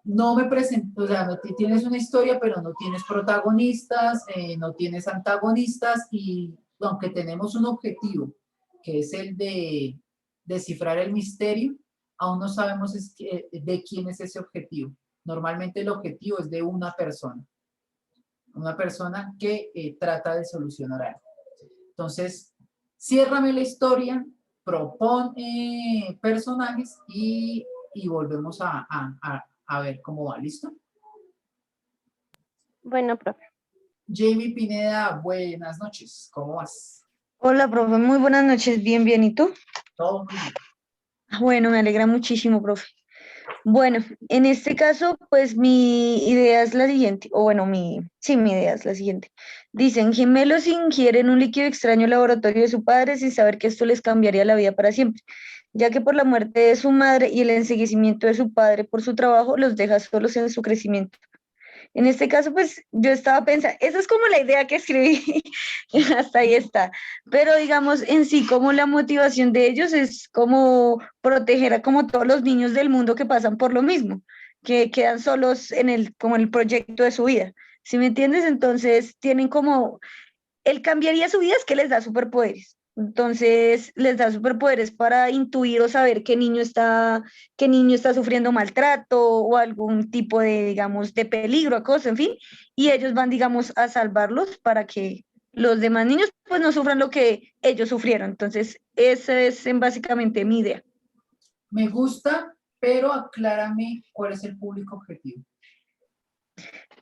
no me presento, o sea, no tienes una historia, pero no tienes protagonistas, no tienes antagonistas y aunque tenemos un objetivo, que es el de descifrar el misterio, aún no sabemos de quién es ese objetivo. Normalmente el objetivo es de una persona que trata de solucionar algo. Entonces, ciérrame la historia, propon personajes y volvemos a ver cómo va. ¿Listo? Bueno, profe. Jamie Pineda, buenas noches. ¿Cómo vas? Hola, profe. Muy buenas noches. Bien, bien. ¿Y tú? Todo muy bien. Bueno, me alegra muchísimo, profe. Bueno, en este caso, pues mi idea es la siguiente, o bueno, mi idea es la siguiente. Dicen, gemelos ingieren un líquido extraño al laboratorio de su padre sin saber que esto les cambiaría la vida para siempre, ya que por la muerte de su madre y el enseguecimiento de su padre por su trabajo los deja solos en su crecimiento. En este caso, pues yo estaba pensando, esa es como la idea que escribí, hasta ahí está. Pero digamos, en sí, como la motivación de ellos es como proteger a como todos los niños del mundo que pasan por lo mismo, que quedan solos como el proyecto de su vida. ¿Sí me entiendes? Entonces, tienen como, él cambiaría su vida es que les da superpoderes. Entonces les da superpoderes para intuir o saber qué niño está sufriendo maltrato o algún tipo de, digamos, de peligro, acoso, en fin, y ellos van, digamos, a salvarlos para que los demás niños pues no sufran lo que ellos sufrieron. Entonces, esa es básicamente mi idea. Me gusta, pero aclárame cuál es el público objetivo.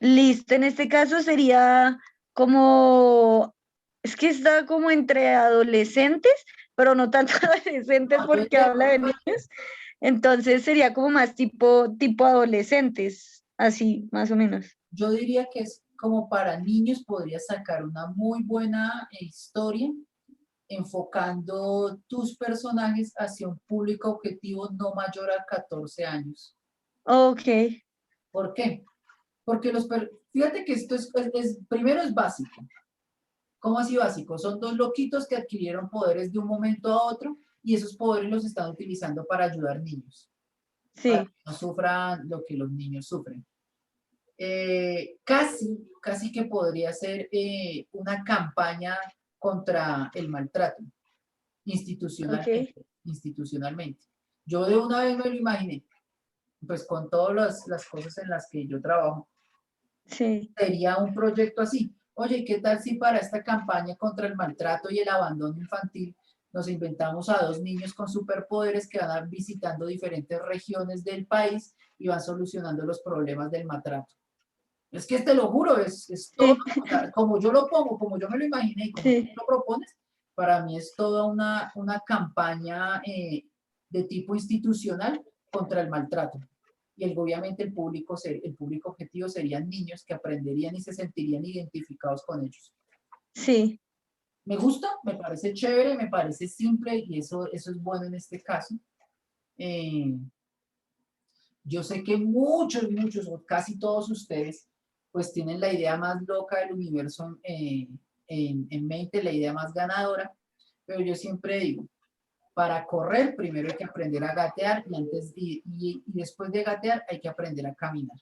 Listo, en este caso sería como, es que está como entre adolescentes, pero no tanto adolescentes No, porque habla de niños. Entonces sería como más tipo adolescentes, así, más o menos. Yo diría que es como para niños, podría sacar una muy buena historia enfocando tus personajes hacia un público objetivo no mayor a 14 años. Ok, ¿Por qué? Porque fíjate que esto primero es básico. ¿Cómo así básico? Son dos loquitos que adquirieron poderes de un momento a otro y esos poderes los están utilizando para ayudar niños. sí, Para que no sufran lo que los niños sufren. Casi que podría ser una campaña contra el maltrato institucionalmente. Yo de una vez me lo imaginé, pues con todas las cosas en las que yo trabajo, sí, sería un proyecto así. Oye, ¿qué tal si para esta campaña contra el maltrato y el abandono infantil nos inventamos a dos niños con superpoderes que van visitando diferentes regiones del país y van solucionando los problemas del maltrato? Es que te lo juro, es todo, o sea, como yo lo pongo, como yo me lo imaginé y como tú sí, lo propones, para mí es toda una campaña de tipo institucional contra el maltrato. Y obviamente el público objetivo serían niños que aprenderían y se sentirían identificados con ellos. sí, Me gusta, me parece chévere, me parece simple y eso es bueno en este caso. Yo sé que muchos, o casi todos ustedes, pues tienen la idea más loca del universo en mente, la idea más ganadora, pero yo siempre digo, para correr primero hay que aprender a gatear y después de gatear hay que aprender a caminar.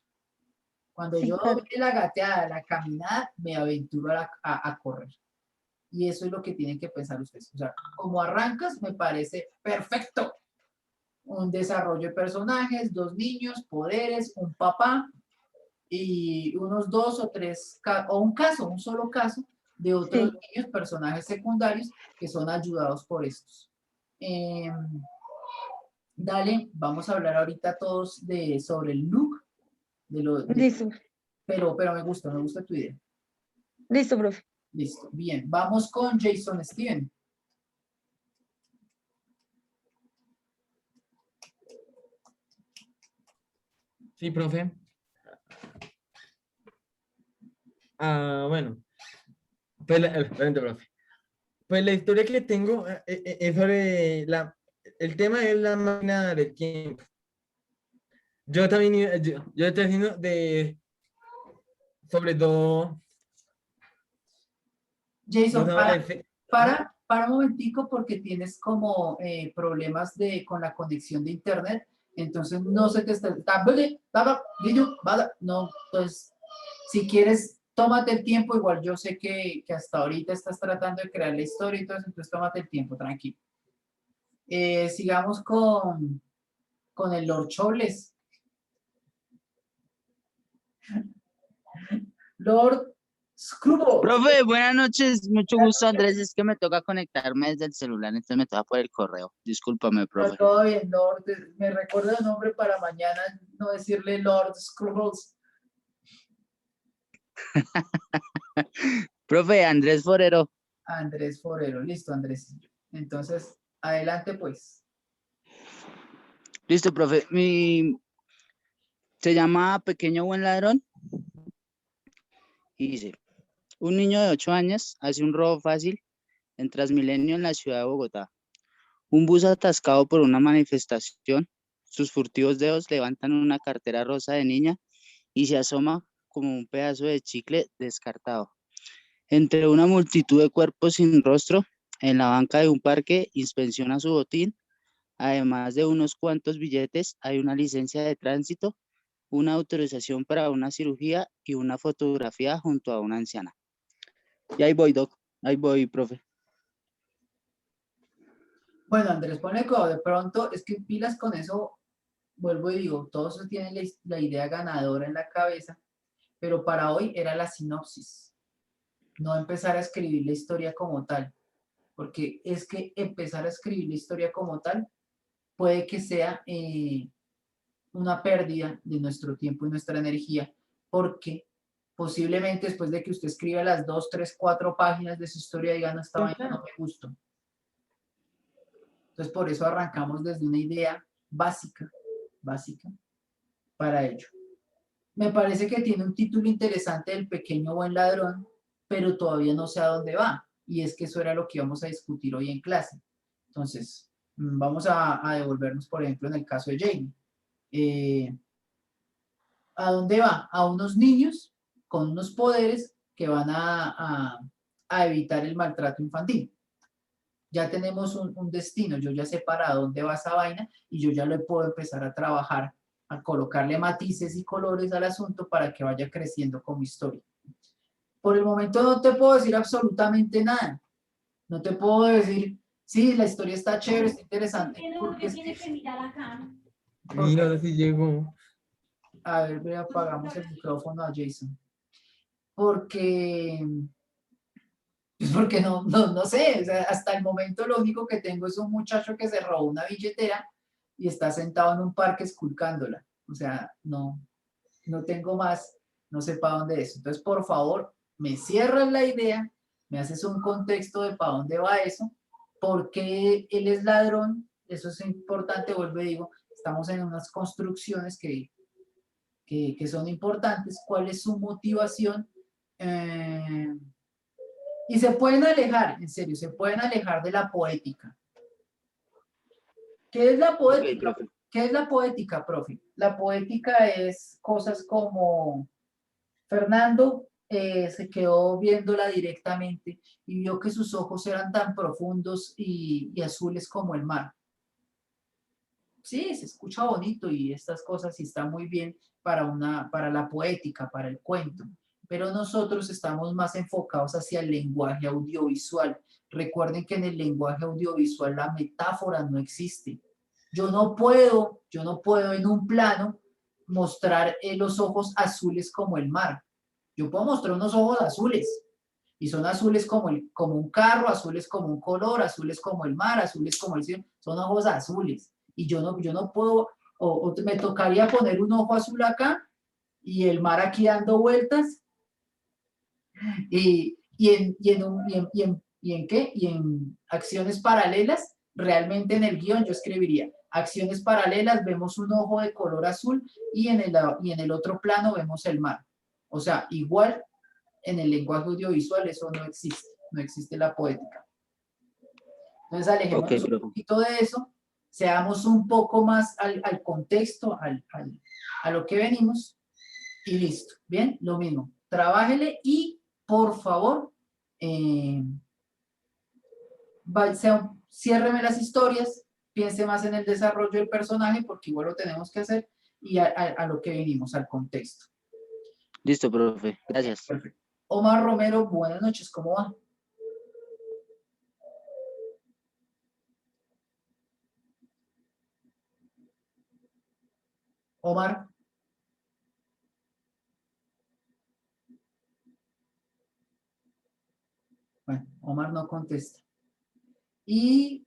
Cuando sí, yo claro. doy la gateada, la caminada, me aventuro a correr. Y eso es lo que tienen que pensar ustedes. O sea, como arrancas, me parece perfecto. Un desarrollo de personajes, dos niños, poderes, un papá y unos dos o tres, o un solo caso de otros Sí. niños, personajes secundarios que son ayudados por estos. Dale, vamos a hablar ahorita todos sobre el look, Listo, pero me gusta tu idea. listo, profe. Listo, bien, vamos con Jason Steven. Sí, profe. Bueno, pues profe. Pues la historia que tengo es sobre el tema es la máquina del tiempo. Yo también, yo estoy haciendo sobre dos. Jason, dos para un momentico porque tienes como problemas con la conexión de internet, entonces no se te está, no, pues si quieres, tómate el tiempo, igual yo sé que hasta ahorita estás tratando de crear la historia y todo eso, entonces tómate el tiempo, tranquilo. Sigamos con el Lord Chobles. Lord Screwball. Profe, buenas noches, mucho gusto, Andrés. Es que me toca conectarme desde el celular, entonces me toca por el correo. Discúlpame, profe. Todo bien, Lord. Me recuerdo el nombre para mañana no decirle Lord Scrubbles. Profe, Andrés Forero. Andrés Forero, listo, Andrés. Entonces, adelante pues. Listo, profe. Se llama Pequeño Buen Ladrón y dice, un niño de 8 años hace un robo fácil en Transmilenio en la ciudad de Bogotá. Un bus atascado por una manifestación, sus furtivos dedos levantan una cartera rosa de niña y se asoma como un pedazo de chicle descartado. Entre una multitud de cuerpos sin rostro, en la banca de un parque, inspecciona su botín. Además de unos cuantos billetes, hay una licencia de tránsito, una autorización para una cirugía y una fotografía junto a una anciana. Y ahí voy, Doc. Ahí voy, profe. Bueno, Andrés, ponle cuidado, de pronto es que pilas con eso, vuelvo y digo, todos tienen la idea ganadora en la cabeza, pero para hoy era la sinopsis, no empezar a escribir la historia como tal, porque es que empezar a escribir la historia como tal puede que sea una pérdida de nuestro tiempo y nuestra energía, porque posiblemente después de que usted escriba las 2, 3, 4 páginas de su historia diga, no, esta vaina no me gustó. Entonces, por eso arrancamos desde una idea básica para ello. Me parece que tiene un título interesante, El pequeño buen ladrón, pero todavía no sé a dónde va. Y es que eso era lo que íbamos a discutir hoy en clase. Entonces, vamos a devolvernos, por ejemplo, en el caso de Jamie. ¿A dónde va? A unos niños con unos poderes que van a evitar el maltrato infantil. Ya tenemos un destino, yo ya sé para dónde va esa vaina y yo ya lo puedo empezar a trabajar, a colocarle matices y colores al asunto para que vaya creciendo como historia. Por el momento no te puedo decir absolutamente nada. No te puedo decir, sí, la historia está chévere, está interesante. Porque Tiene que mirar acá. Mira, ahora sí llegó. A ver, ve, apagamos el micrófono a Jason. Porque no sé, o sea, hasta el momento lo único que tengo es un muchacho que se robó una billetera y está sentado en un parque esculcándola. O sea, no tengo más, no sé para dónde es. Entonces, por favor, me cierras la idea, me haces un contexto de para dónde va eso, por qué él es ladrón, eso es importante, vuelvo y digo, estamos en unas construcciones que son importantes, cuál es su motivación, y se pueden alejar, en serio, se pueden alejar de la poética. ¿Qué es la poética? profe. ¿Qué es la poética, profe? La poética es cosas como Fernando se quedó viéndola directamente y vio que sus ojos eran tan profundos y azules como el mar. Sí, se escucha bonito y estas cosas sí están muy bien para la poética, para el cuento, pero nosotros estamos más enfocados hacia el lenguaje audiovisual. Recuerden que en el lenguaje audiovisual la metáfora no existe. Yo no puedo en un plano mostrar los ojos azules como el mar. Yo puedo mostrar unos ojos azules y son azules como un carro, azules como un color, azules como el mar, azules como el cielo, son ojos azules. Y yo no puedo, o me tocaría poner un ojo azul acá y el mar aquí dando vueltas y en qué? Y en acciones paralelas, realmente en el guión yo escribiría, acciones paralelas, vemos un ojo de color azul y en el otro plano vemos el mar. O sea, igual en el lenguaje audiovisual eso no existe la poética. Entonces alejémonos un poquito de eso, seamos un poco más al contexto, a lo que venimos y listo. Bien, lo mismo, trabájele y por favor, ciérreme las historias, piense más en el desarrollo del personaje porque igual lo tenemos que hacer y a lo que venimos, al contexto. Listo, profe. Gracias. Perfecto. Omar Romero, buenas noches, ¿cómo va? Omar. Bueno, Omar no contesta. Y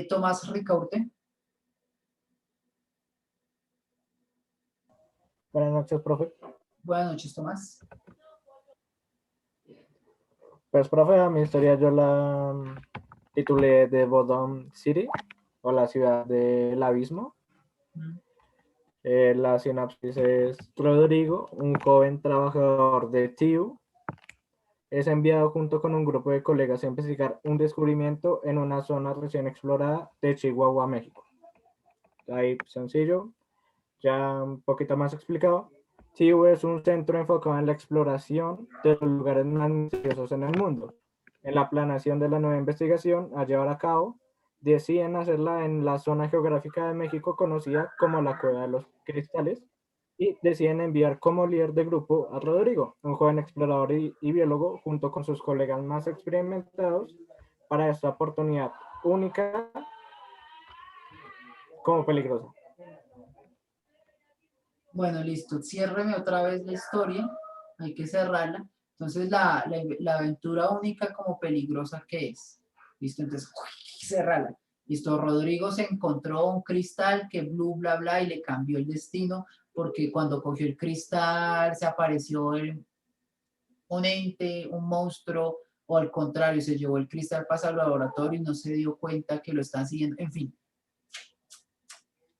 Tomás Ricaurte. Buenas noches, profe. Buenas noches, Tomás. Pues, profe, a mi historia yo la titulé The Bottom City, o la ciudad del abismo. La sinopsis es: Rodrigo, un joven trabajador de TIU, es enviado junto con un grupo de colegas a investigar un descubrimiento en una zona recién explorada de Chihuahua, México. Ahí, sencillo, ya un poquito más explicado. TIU es un centro enfocado en la exploración de los lugares más misteriosos en el mundo. En la planeación de la nueva investigación a llevar a cabo, deciden hacerla en la zona geográfica de México conocida como la Cueva de los Cristales y deciden enviar como líder de grupo a Rodrigo, un joven explorador y biólogo, junto con sus colegas más experimentados para esta oportunidad única como peligrosa. Bueno, listo. Ciérreme otra vez la historia. Hay que cerrarla. Entonces, la aventura única como peligrosa que es. Listo, entonces, cerrarla. Listo, Rodrigo se encontró un cristal que bla, bla, y le cambió el destino porque cuando cogió el cristal se apareció un ente, un monstruo, o al contrario, se llevó el cristal para el laboratorio y no se dio cuenta que lo están siguiendo. En fin,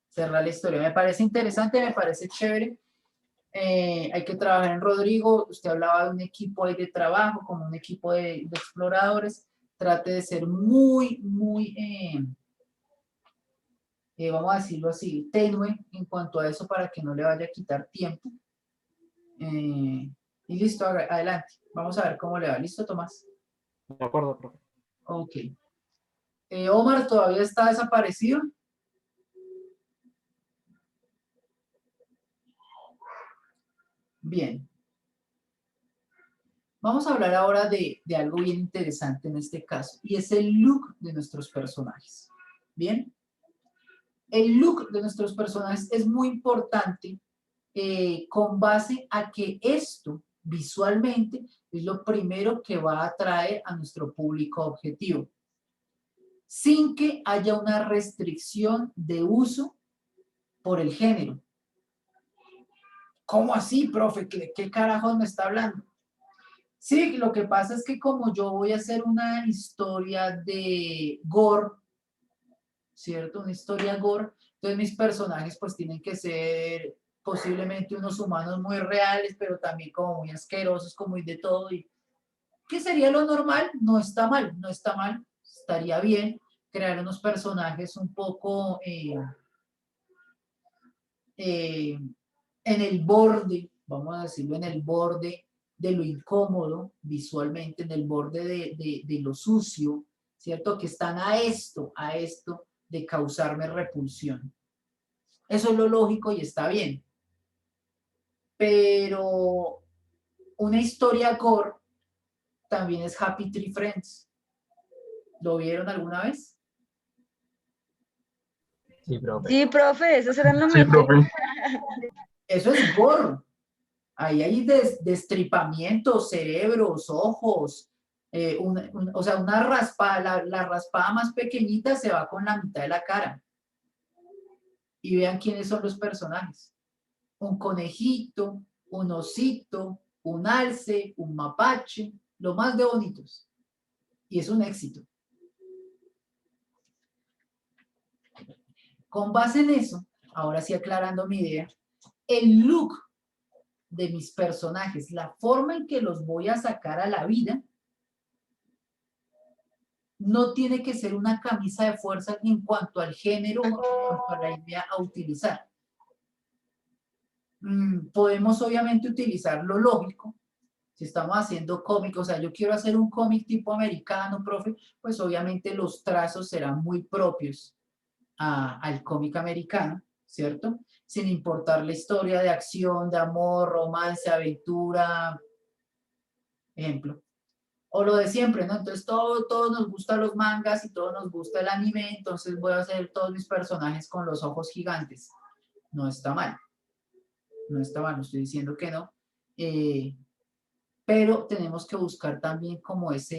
cerrar la historia. Me parece interesante, me parece chévere. Hay que trabajar en Rodrigo. Usted hablaba de un equipo ahí de trabajo, como un equipo de exploradores. Trate de ser muy, muy, vamos a decirlo así, tenue en cuanto a eso para que no le vaya a quitar tiempo. Y listo, adelante. Vamos a ver cómo le va. ¿Listo, Tomás? De acuerdo, profe. Ok. Omar, ¿todavía está desaparecido? Bien. Vamos a hablar ahora de algo bien interesante en este caso, y es el look de nuestros personajes. Bien. El look de nuestros personajes es muy importante con base a que esto visualmente es lo primero que va a atraer a nuestro público objetivo, sin que haya una restricción de uso por el género. ¿Cómo así, profe? ¿Qué carajos me está hablando? Sí, lo que pasa es que como yo voy a hacer una historia de gore, ¿cierto? Una historia gore, entonces mis personajes pues tienen que ser posiblemente unos humanos muy reales, pero también como muy asquerosos, como muy de todo. Y ¿qué sería lo normal? No está mal, no está mal, estaría bien crear unos personajes un poco en el borde, vamos a decirlo, en el borde de lo incómodo visualmente, en el borde de lo sucio, ¿cierto? Que están a esto de causarme repulsión. Eso es lo lógico y está bien. Pero una historia gore también es Happy Tree Friends. ¿Lo vieron alguna vez? Sí, profe. Sí, profe, esos eran lo Sí, mejor. profe. Eso es gore. Ahí hay destripamiento, cerebros, ojos, o sea, una raspada, la raspada más pequeñita se va con la mitad de la cara. Y vean quiénes son los personajes. Un conejito, un osito, un alce, un mapache, lo más de bonitos. Y es un éxito. Con base en eso, ahora sí aclarando mi idea, el look de mis personajes, la forma en que los voy a sacar a la vida, no tiene que ser una camisa de fuerza en cuanto al género o en cuanto a la idea a utilizar. Podemos obviamente utilizar lo lógico. Si estamos haciendo cómic, o sea, yo quiero hacer un cómic tipo americano, profe, pues obviamente los trazos serán muy propios al cómic americano, ¿cierto? Sin importar la historia de acción, de amor, romance, aventura, ejemplo. O lo de siempre, ¿no? Entonces todos nos gustan los mangas y todos nos gusta el anime, entonces voy a hacer todos mis personajes con los ojos gigantes. No está mal. No está mal, no estoy diciendo que no. Pero tenemos que buscar también como esa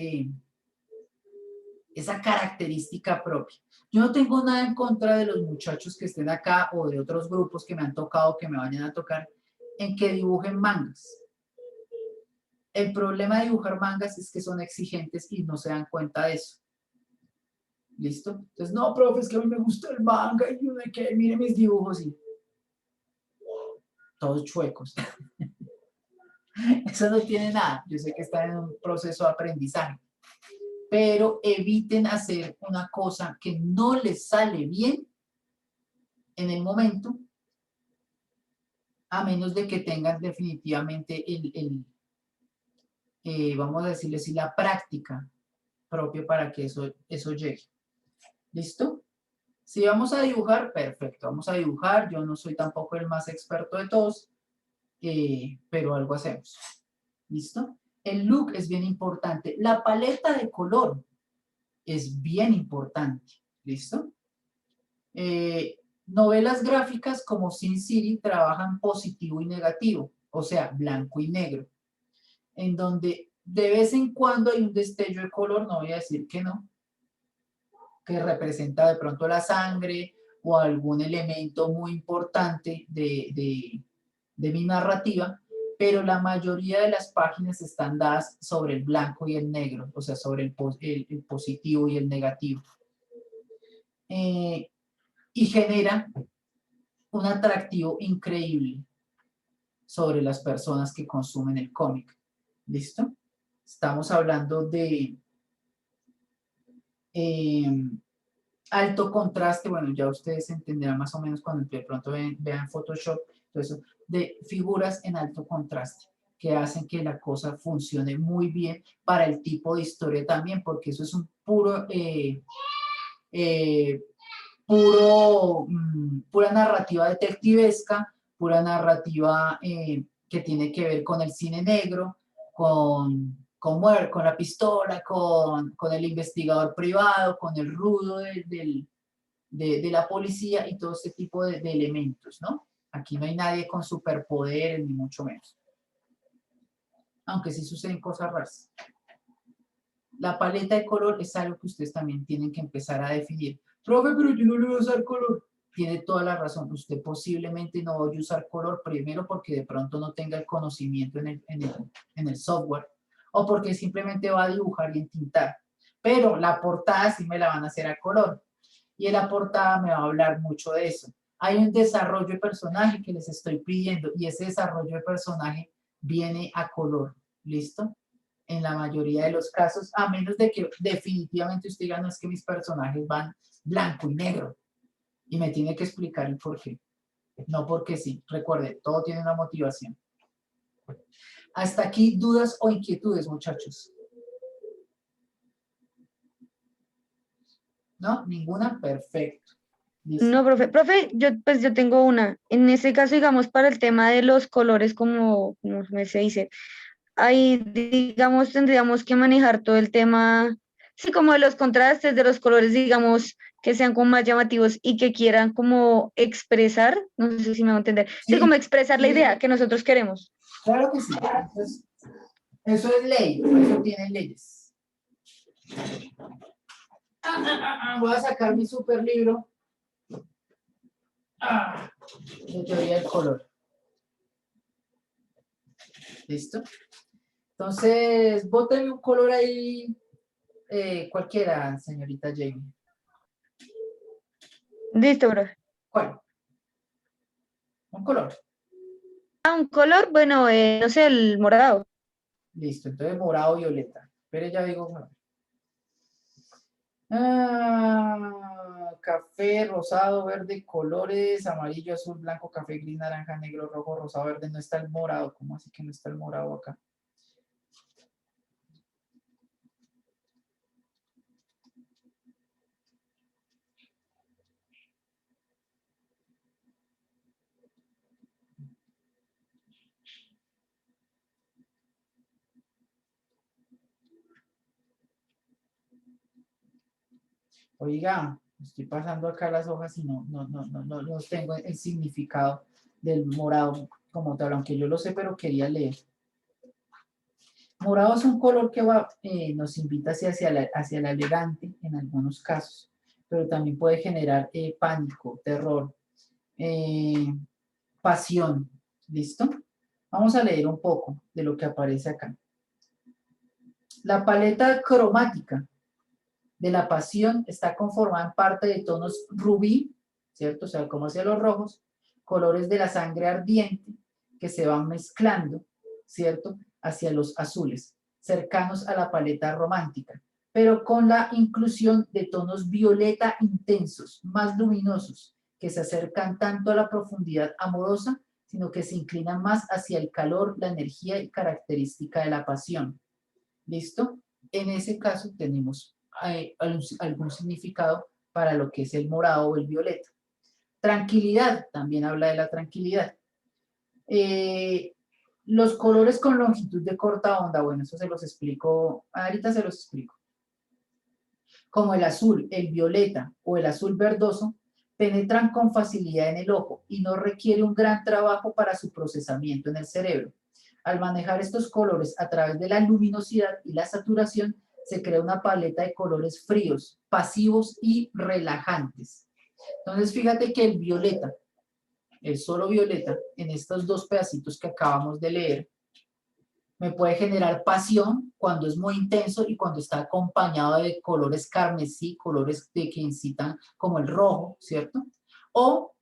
característica propia. Yo no tengo nada en contra de los muchachos que estén acá o de otros grupos que me han tocado, que me vayan a tocar, en que dibujen mangas. El problema de dibujar mangas es que son exigentes y no se dan cuenta de eso. ¿Listo? Entonces, no, profe, es que a mí me gusta el manga y yo de que mire mis dibujos y todos chuecos. Eso no tiene nada. Yo sé que están en un proceso de aprendizaje. Pero eviten hacer una cosa que no les sale bien en el momento, a menos de que tengan definitivamente vamos a decirle así, la práctica propia para que eso llegue. ¿Listo? Si vamos a dibujar, perfecto, vamos a dibujar. Yo no soy tampoco el más experto de todos, pero algo hacemos. ¿Listo? El look es bien importante. La paleta de color es bien importante. ¿Listo? Novelas gráficas como Sin City trabajan positivo y negativo, o sea, blanco y negro, en donde de vez en cuando hay un destello de color, no voy a decir que no, que representa de pronto la sangre o algún elemento muy importante de mi narrativa, pero la mayoría de las páginas están dadas sobre el blanco y el negro, o sea, sobre el positivo y el negativo. Y genera un atractivo increíble sobre las personas que consumen el cómic. ¿Listo? Estamos hablando de alto contraste, bueno, ya ustedes entenderán más o menos cuando de pronto vean Photoshop, todo eso, de figuras en alto contraste, que hacen que la cosa funcione muy bien para el tipo de historia también, porque eso es un pura narrativa detectivesca, pura narrativa que tiene que ver con el cine negro, con la pistola, con el investigador privado, con el rudo de la policía y todo ese tipo de elementos, ¿no? Aquí no hay nadie con superpoderes, ni mucho menos. Aunque sí suceden cosas raras. La paleta de color es algo que ustedes también tienen que empezar a definir. Profe, pero yo no le voy a usar color. Tiene toda la razón. Usted posiblemente no vaya a usar color, primero porque de pronto no tenga el conocimiento en el software, o porque simplemente va a dibujar y entintar. Pero la portada sí me la van a hacer a color. Y en la portada me va a hablar mucho de eso. Hay un desarrollo de personaje que les estoy pidiendo, y ese desarrollo de personaje viene a color. ¿Listo? En la mayoría de los casos, a menos de que definitivamente usted diga, no, es que mis personajes van blanco y negro, y me tiene que explicar el por qué. No porque sí. Recuerde, todo tiene una motivación. Hasta aquí, ¿dudas o inquietudes, muchachos? ¿No? ¿Ninguna? Perfecto. ¿Listo? No, profe, yo tengo una. En ese caso, digamos, para el tema de los colores, como se dice, ahí, digamos, tendríamos que manejar todo el tema, sí, como de los contrastes, de los colores, digamos, que sean como más llamativos y que quieran como expresar, no sé si me va a entender, sí, como expresar la idea que nosotros queremos. Claro que sí. Entonces, eso es ley, eso tienen leyes. Voy a sacar mi super libro de teoría del color. ¿Listo? Entonces, bótenle un color ahí, cualquiera, señorita Jamie. Listo, profe. ¿Cuál? Un color. Un color, bueno, no sé, el morado. Listo, entonces morado, violeta. Pero ya digo, café, rosado, verde, colores, amarillo, azul, blanco, café, gris, naranja, negro, rojo, rosado, verde. No está el morado. ¿Cómo así que no está el morado acá? Oiga, estoy pasando acá las hojas y no tengo el significado del morado como tal, aunque yo lo sé, pero quería leer. Morado es un color que nos invita hacia el elegante en algunos casos, pero también puede generar pánico, terror, pasión. ¿Listo? Vamos a leer un poco de lo que aparece acá. La paleta cromática de la pasión está conformada en parte de tonos rubí, ¿cierto? O sea, como hacia los rojos, colores de la sangre ardiente que se van mezclando, ¿cierto? Hacia los azules, cercanos a la paleta romántica, pero con la inclusión de tonos violeta intensos, más luminosos, que se acercan tanto a la profundidad amorosa, sino que se inclinan más hacia el calor, la energía y característica de la pasión. ¿Listo? En ese caso tenemos algún significado para lo que es el morado o el violeta. Tranquilidad, también habla de la tranquilidad. Los colores con longitud de corta onda, bueno, eso se los explico, ahorita se los explico. Como el azul, el violeta o el azul verdoso, penetran con facilidad en el ojo y no requiere un gran trabajo para su procesamiento en el cerebro. Al manejar estos colores a través de la luminosidad y la saturación, se crea una paleta de colores fríos, pasivos y relajantes. Entonces, fíjate que el violeta, el solo violeta, en estos dos pedacitos que acabamos de leer, me puede generar pasión cuando es muy intenso y cuando está acompañado de colores carmesí, colores que incitan como el rojo, ¿cierto? O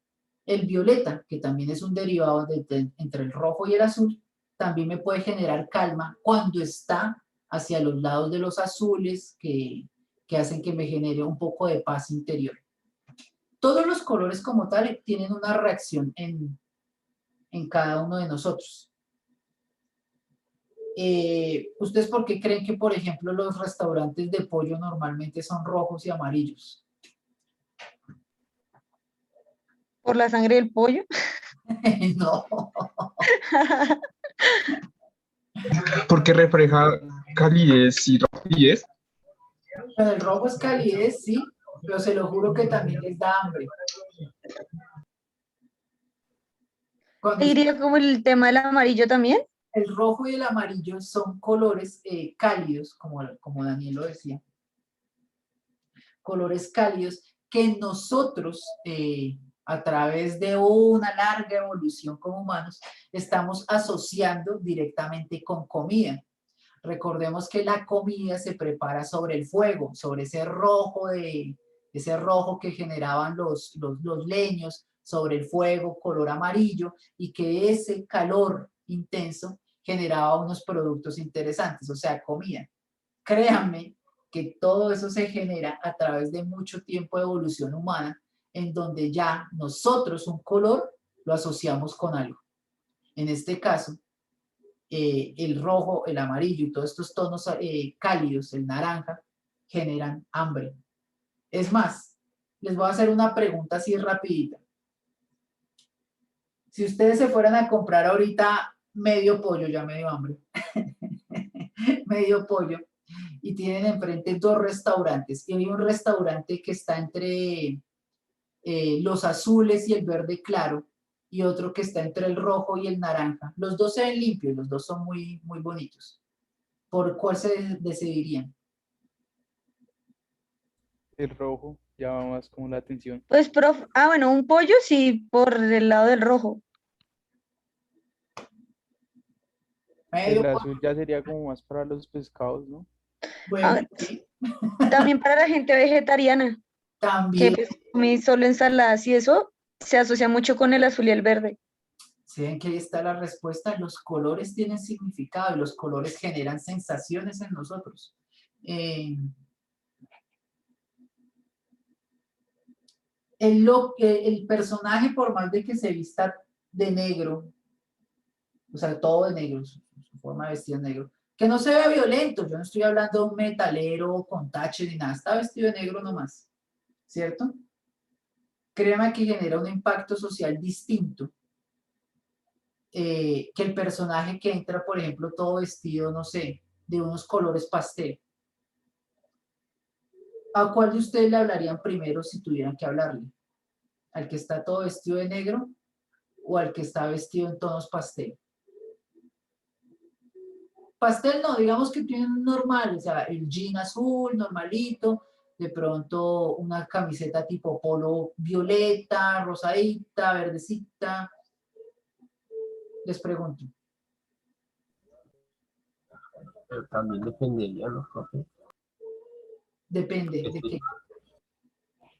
el violeta, que también es un derivado entre el rojo y el azul, también me puede generar calma cuando está hacia los lados de los azules que hacen que me genere un poco de paz interior. Todos los colores como tal tienen una reacción en cada uno de nosotros. ¿Ustedes por qué creen que, por ejemplo, los restaurantes de pollo normalmente son rojos y amarillos? ¿Por la sangre del pollo? No. Porque refleja calidez y rapidez. Pero el rojo es calidez, sí, pero se lo juro que también les da hambre. Cuando ¿Iría como el tema del amarillo también? el rojo y el amarillo son colores cálidos, como Daniel lo decía. Colores cálidos que nosotros, a través de una larga evolución como humanos, estamos asociando directamente con comida. Recordemos que la comida se prepara sobre el fuego, sobre ese rojo que generaban los leños, sobre el fuego color amarillo, y que ese calor intenso generaba unos productos interesantes, o sea, comida. Créanme que todo eso se genera a través de mucho tiempo de evolución humana, en donde ya nosotros un color lo asociamos con algo. En este caso, el rojo, el amarillo y todos estos tonos cálidos, el naranja, generan hambre. Es más, les voy a hacer una pregunta así rapidita. Si ustedes se fueran a comprar ahorita medio pollo, ya me dio hambre, medio pollo, y tienen enfrente dos restaurantes, y hay un restaurante que está entre los azules y el verde claro, y otro que está entre el rojo y el naranja. Los dos se ven limpios, los dos son muy, muy bonitos. ¿Por cuál se decidirían? El rojo llama más como la atención. Pues, bueno, un pollo sí, por el lado del rojo. El azul ya sería como más para los pescados, ¿no? Bueno, sí. También para la gente vegetariana, También. que come solo ensaladas y eso se asocia mucho con el azul y el verde. ¿Sí ven que ahí está la respuesta? Los colores tienen significado y los colores generan sensaciones en nosotros. El personaje, por más de que se vista de negro, o sea, todo de negro, su forma de vestir de negro, que no se vea violento, yo no estoy hablando de un metalero con tache ni nada, está vestido de negro nomás, ¿cierto? Créeme que genera un impacto social distinto que el personaje que entra, por ejemplo, todo vestido, no sé, de unos colores pastel. ¿A cuál de ustedes le hablarían primero si tuvieran que hablarle? ¿Al que está todo vestido de negro o al que está vestido en tonos pastel? Pastel no, digamos que tienen normal, o sea, el jean azul, normalito, de pronto una camiseta tipo polo violeta, rosadita, verdecita. Les pregunto. Pero también dependería, ¿no, profe? Depende de qué.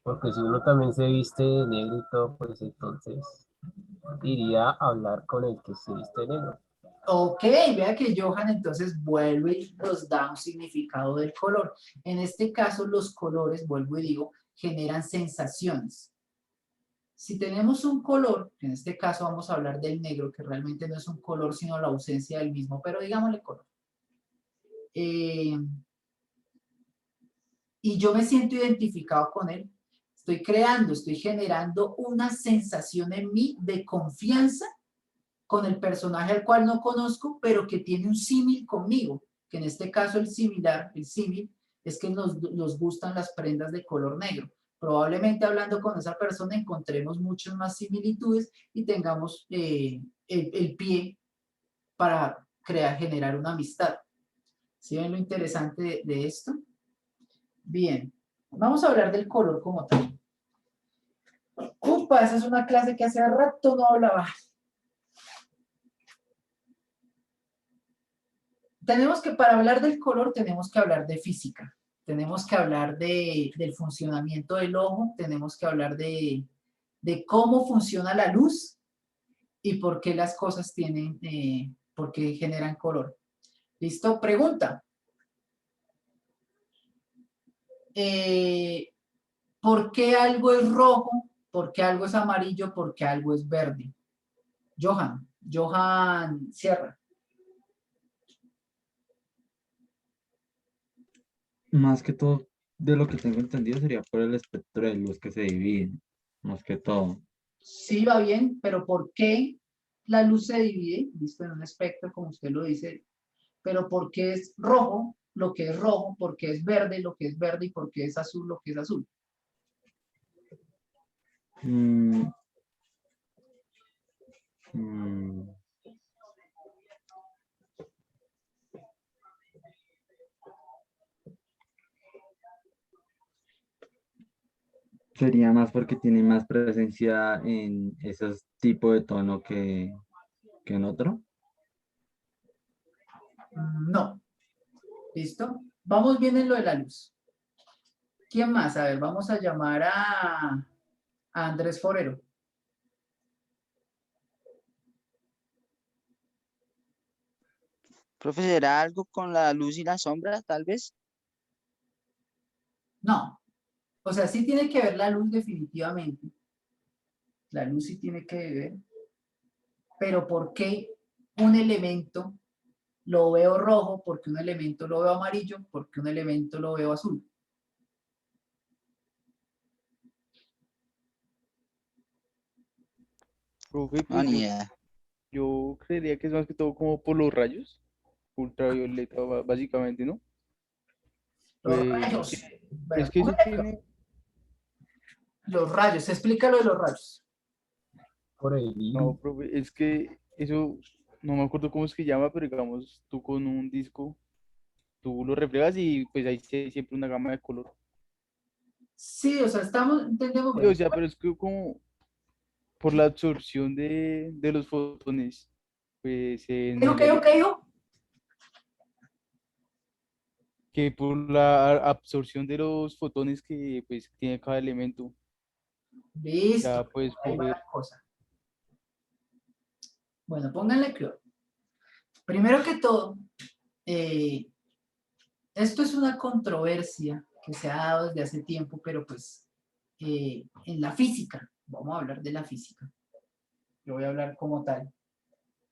Porque si uno también se viste de negro y todo, pues entonces iría a hablar con el que se viste de negro. Ok, vea que Johan entonces vuelve y nos da un significado del color. En este caso, los colores, vuelvo y digo, generan sensaciones. Si tenemos un color, en este caso vamos a hablar del negro, que realmente no es un color, sino la ausencia del mismo, pero digámosle color. Y yo me siento identificado con él. Estoy generando una sensación en mí de confianza con el personaje al cual no conozco, pero que tiene un símil conmigo, que en este caso el símil es que nos gustan las prendas de color negro. Probablemente hablando con esa persona encontremos muchas más similitudes y tengamos el pie para generar una amistad. ¿Sí ven lo interesante de esto? Bien, vamos a hablar del color como tal. Upa, esa es una clase que hace rato no hablaba. Para hablar del color, tenemos que hablar de física. Tenemos que hablar del funcionamiento del ojo, tenemos que hablar de cómo funciona la luz y por qué las cosas por qué generan color. ¿Listo? Pregunta. ¿Por qué algo es rojo? ¿Por qué algo es amarillo? ¿Por qué algo es verde? Johan Sierra. Más que todo, de lo que tengo entendido, sería por el espectro de luz que se divide, más que todo. Sí, va bien, pero ¿por qué la luz se divide? Listo, en un espectro, como usted lo dice, pero ¿por qué es rojo lo que es rojo? ¿Por qué es verde lo que es verde? ¿Y por qué es azul lo que es azul? Mm, mm, Sería más porque tiene más presencia en esos tipos de tono que en otro. No. ¿Listo? Vamos bien en lo de la luz. ¿Quién más? A ver, vamos a llamar a Andrés Forero. Profe, ¿será algo con la luz y la sombra, tal vez? No. O sea, sí tiene que ver la luz definitivamente. La luz sí tiene que ver. Pero ¿por qué un elemento lo veo rojo? ¿Por qué un elemento lo veo amarillo? ¿Por qué un elemento lo veo azul? Profe, No, pues ni idea. yo creería que es más que todo como por los rayos ultravioleta, básicamente, ¿no? Los Pues rayos. es Bueno, que eso póngale acá. tiene, Los rayos. Explica lo de los rayos. Por ahí. no, profe, es que eso, no me acuerdo cómo es que llama, pero digamos, tú con un disco, tú lo reflejas y pues ahí sí hay siempre una gama de color. Sí, o sea, entendemos, Sí, o bueno. sea, pero es que como por la absorción de los fotones, pues en ¿Qué el dijo? ¿Qué dijo? que por la absorción de los fotones que pues tiene cada elemento, ya Listo. puedes Ahí va coger. la cosa. Bueno, pónganle cuidado. Primero que todo, eh, esto es una controversia que se ha dado desde hace tiempo, pero pues en la física, vamos a hablar de la física. Yo voy a hablar como tal.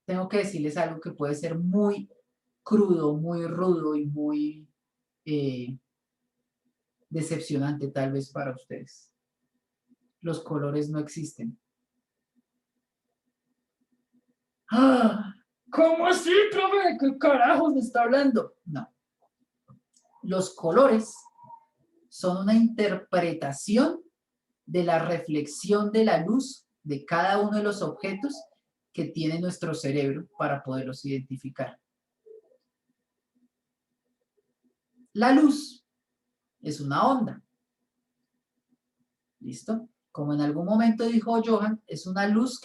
Tengo que decirles algo que puede ser muy crudo, muy rudo y muy eh, decepcionante tal vez para ustedes. Los colores no existen. ¡Ah! ¿Cómo así, profe? ¿De qué carajos me está hablando? No. Los colores son una interpretación de la reflexión de la luz de cada uno de los objetos que tiene nuestro cerebro para poderlos identificar. La luz es una onda. ¿Listo? Como en algún momento dijo Johan, es una luz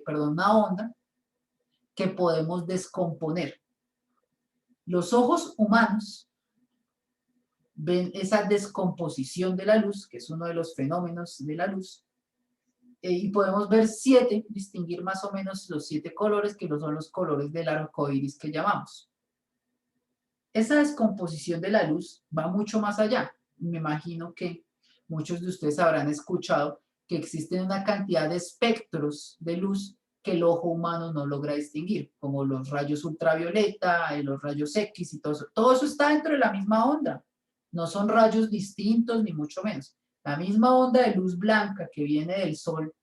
una onda que podemos descomponer. Los ojos humanos ven esa descomposición de la luz, que es uno de los fenómenos de la luz, y podemos ver distinguir más o menos los 7 colores, que son los colores del arco iris que llamamos. Esa descomposición de la luz va mucho más allá. Me imagino que muchos de ustedes habrán escuchado que existen una cantidad de espectros de luz que el ojo humano no logra distinguir, como los rayos ultravioleta, los rayos X y todo eso. Todo eso está dentro de la misma onda. No son rayos distintos, ni mucho menos. La misma onda de luz blanca que viene del sol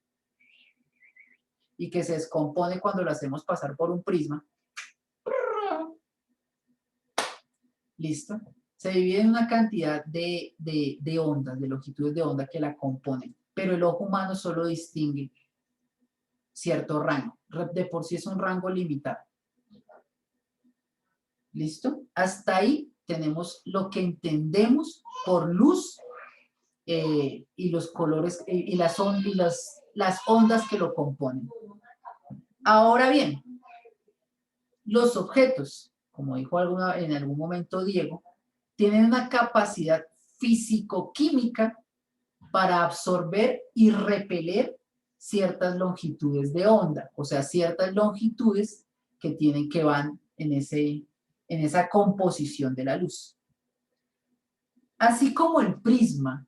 y que se descompone cuando lo hacemos pasar por un prisma. ¿Listo? Se divide en una cantidad de ondas, de longitudes de onda que la componen, pero el ojo humano solo distingue cierto rango. De por sí es un rango limitado. ¿Listo? Hasta ahí tenemos lo que entendemos por luz y los colores y las ondas que lo componen. Ahora bien, los objetos, como dijo en algún momento Diego, tienen una capacidad físico-química para absorber y repeler ciertas longitudes de onda, o sea, ciertas longitudes que van en esa composición de la luz. Así como el prisma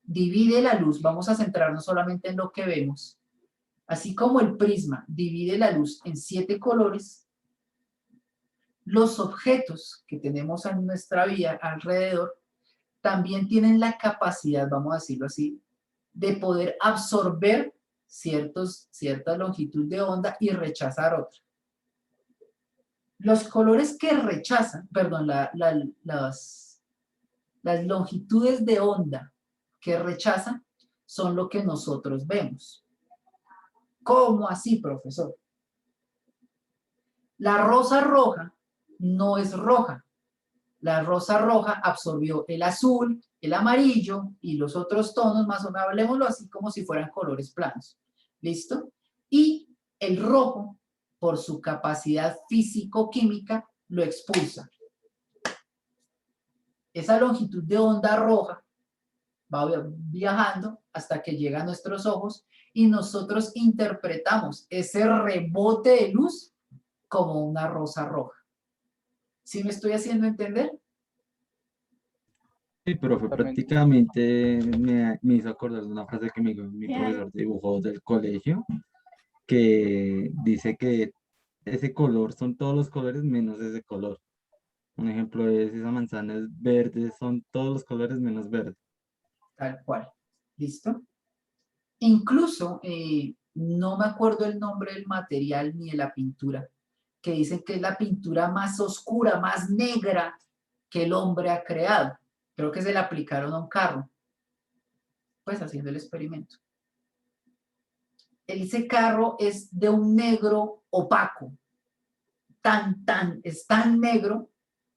divide la luz, vamos a centrarnos solamente en lo que vemos, así como el prisma divide la luz en 7 colores, los objetos que tenemos en nuestra vida alrededor también tienen la capacidad, vamos a decirlo así, de poder absorber cierta longitud de onda y rechazar otra. Los colores que rechazan, perdón, las longitudes de onda que rechazan son lo que nosotros vemos. ¿Cómo así, profesor? La rosa roja no es roja. La rosa roja absorbió el azul, el amarillo y los otros tonos, más o menos, hablemoslo así como si fueran colores planos. ¿Listo? Y el rojo, por su capacidad físico-química, lo expulsa. Esa longitud de onda roja va viajando hasta que llega a nuestros ojos y nosotros interpretamos ese rebote de luz como una rosa roja. ¿Sí me estoy haciendo entender? Sí, profe, Totalmente. prácticamente me hizo acordar de una frase que me dijo mi profesor de dibujo del colegio, que dice que ese color son todos los colores menos ese color. Un ejemplo es, esa manzana es verde, son todos los colores menos verde. Tal cual. ¿Listo? Incluso, no me acuerdo el nombre del material ni de la pintura, que dicen que es la pintura más oscura, más negra que el hombre ha creado. Creo que se le aplicaron a un carro, pues haciendo el experimento. Ese carro es de un negro opaco, es tan negro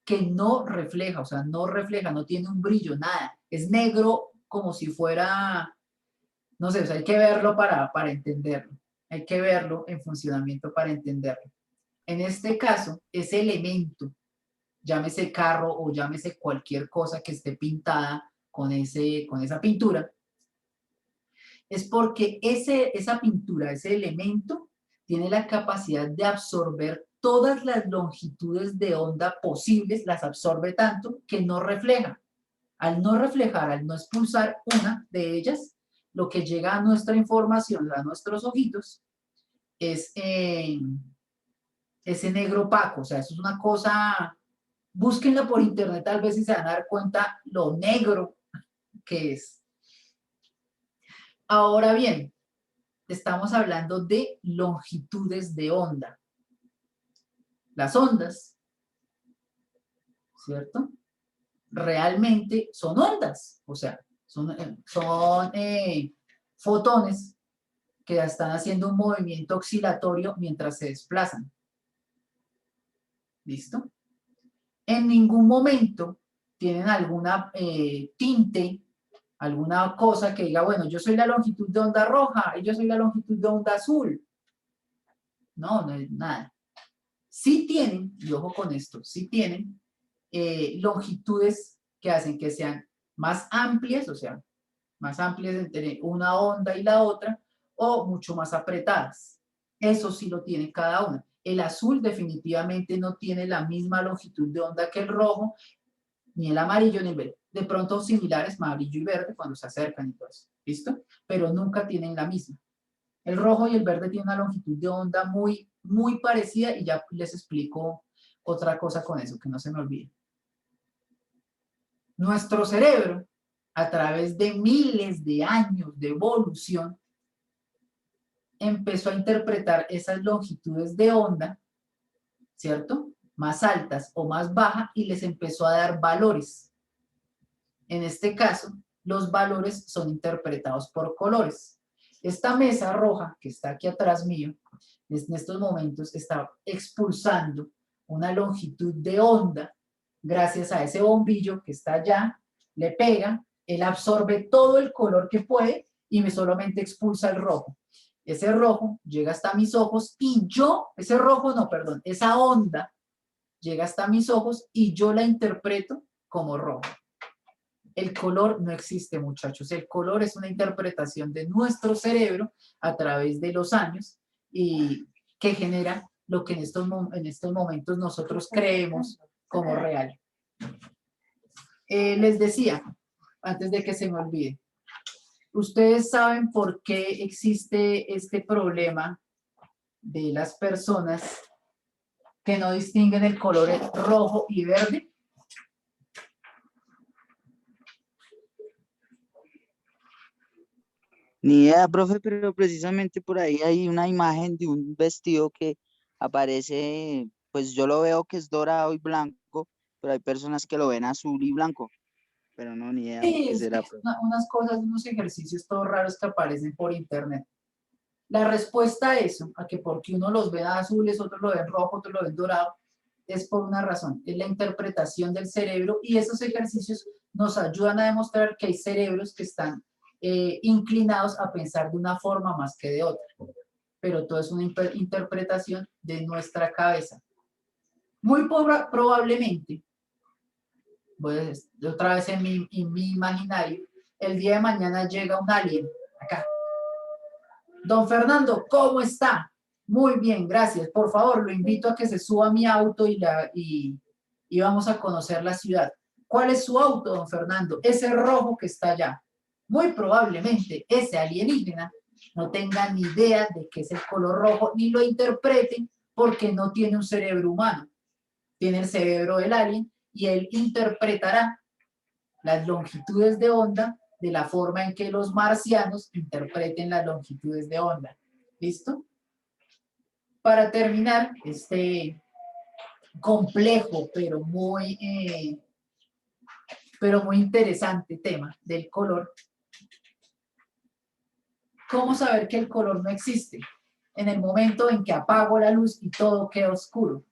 que no refleja, o sea, no refleja, no tiene un brillo, nada. Es negro como si fuera, no sé, o sea, hay que verlo para entenderlo. Hay que verlo en funcionamiento para entenderlo. En este caso, ese elemento, llámese carro o llámese cualquier cosa que esté pintada con esa pintura, es porque esa pintura, ese elemento, tiene la capacidad de absorber todas las longitudes de onda posibles, las absorbe tanto que no refleja. Al no reflejar, al no expulsar una de ellas, lo que llega a nuestra información, a nuestros ojitos, es ese negro opaco. O sea, eso es una cosa, búsquenla por internet, tal vez y se van a dar cuenta lo negro que es. Ahora bien, estamos hablando de longitudes de onda. Las ondas, ¿cierto? Realmente son ondas, o sea, son fotones que están haciendo un movimiento oscilatorio mientras se desplazan. ¿Listo? En ningún momento tienen alguna tinte, alguna cosa que diga, bueno, yo soy la longitud de onda roja y yo soy la longitud de onda azul. No, no es nada. Sí tienen, y ojo con esto, sí tienen longitudes que hacen que sean más amplias, o sea, más amplias entre una onda y la otra, o mucho más apretadas. Eso sí lo tiene cada una. El azul definitivamente no tiene la misma longitud de onda que el rojo, ni el amarillo ni el verde. De pronto similares, amarillo y verde, cuando se acercan y todo eso. ¿Listo? Pero nunca tienen la misma. El rojo y el verde tienen una longitud de onda muy, muy parecida y ya les explico otra cosa con eso, que no se me olvide. Nuestro cerebro, a través de miles de años de evolución, empezó a interpretar esas longitudes de onda, ¿cierto? más altas o más bajas y les empezó a dar valores. En este caso, los valores son interpretados por colores. Esta mesa roja que está aquí atrás mío, en estos momentos está expulsando una longitud de onda gracias a ese bombillo que está allá, le pega, él absorbe todo el color que puede y me solamente expulsa el rojo. Ese rojo llega hasta mis ojos y yo, ese rojo no, perdón, esa onda llega hasta mis ojos y yo la interpreto como rojo. El color no existe, muchachos. El color es una interpretación de nuestro cerebro a través de los años y que genera lo que en estos momentos nosotros creemos como real. Les decía, antes de que se me olvide, ¿ustedes saben por qué existe este problema de las personas que no distinguen el color rojo y verde? Ni idea, profe, pero precisamente por ahí hay una imagen de un vestido que aparece, pues yo lo veo que es dorado y blanco, pero hay personas que lo ven azul y blanco, pero no, ni idea Sí, qué es será, profe. unas cosas, unos ejercicios todos raros que aparecen por internet. La respuesta a eso, a que porque uno los ve azules, otros lo ven rojo, otros lo ven dorado, es por una razón, es la interpretación del cerebro y esos ejercicios nos ayudan a demostrar que hay cerebros que están inclinados a pensar de una forma más que de otra, pero todo es una interpretación de nuestra cabeza. Muy probablemente, voy a, otra vez en mi imaginario, el día de mañana llega un alien acá. Don Fernando, ¿cómo está? Muy bien, gracias. Por favor, lo invito a que se suba a mi auto y vamos a conocer la ciudad. ¿Cuál es su auto, don Fernando? Ese rojo que está allá. Muy probablemente ese alienígena no tenga ni idea de qué es el color rojo, ni lo interpreten porque no tiene un cerebro humano. Tiene el cerebro del alien y él interpretará las longitudes de onda de la forma en que los marcianos interpreten las longitudes de onda. ¿Listo? Para terminar este complejo pero muy interesante tema del color, ¿cómo saber que el color no existe? En el momento en que apago la luz y todo queda oscuro.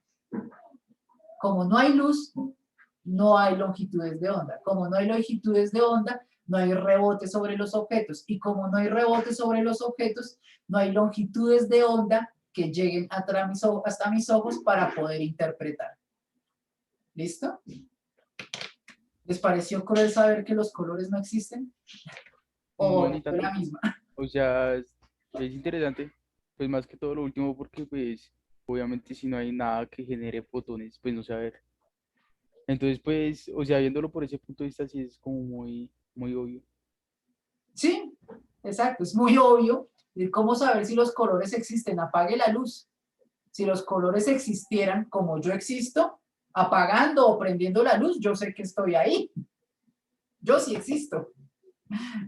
Como no hay luz, no hay longitudes de onda. Como no hay longitudes de onda, no hay rebote sobre los objetos. Y como no hay rebote sobre los objetos, no hay longitudes de onda que lleguen hasta mis ojos para poder interpretar. ¿Listo? ¿Les pareció cruel saber que los colores no existen? ¿O No, ni fue la tanto. misma? O sea, es interesante, pues más que todo lo último, porque pues obviamente si no hay nada que genere fotones, pues no se va a ver. Entonces, pues, o sea, viéndolo por ese punto de vista, sí es como muy obvio. Sí, exacto, es muy obvio. ¿Y cómo saber si los colores existen? Apague la luz. Si los colores existieran como yo existo, apagando o prendiendo la luz, yo sé que estoy ahí. Yo sí existo.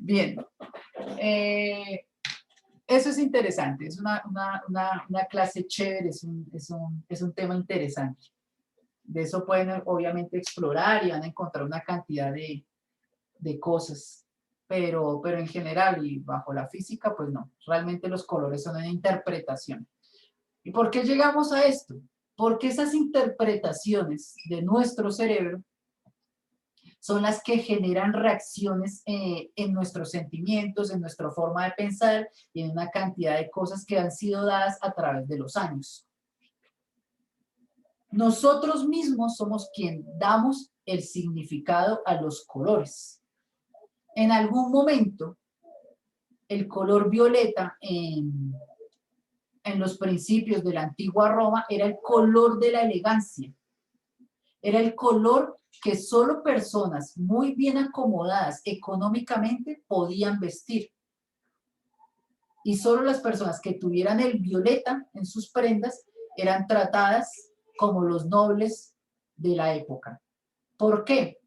Bien. Eso es interesante, es una clase chévere, es un tema interesante. De eso pueden obviamente explorar y van a encontrar una cantidad de cosas, pero en general y bajo la física, pues no, realmente los colores son una interpretación. ¿Y por qué llegamos a esto? Porque esas interpretaciones de nuestro cerebro son las que generan reacciones en nuestros sentimientos, en nuestra forma de pensar y en una cantidad de cosas que han sido dadas a través de los años. Nosotros mismos somos quien damos el significado a los colores. En algún momento, el color violeta en los principios de la antigua Roma era el color de la elegancia. Era el color que solo personas muy bien acomodadas económicamente podían vestir. Y solo las personas que tuvieran el violeta en sus prendas eran tratadas como los nobles de la época. ¿Por qué?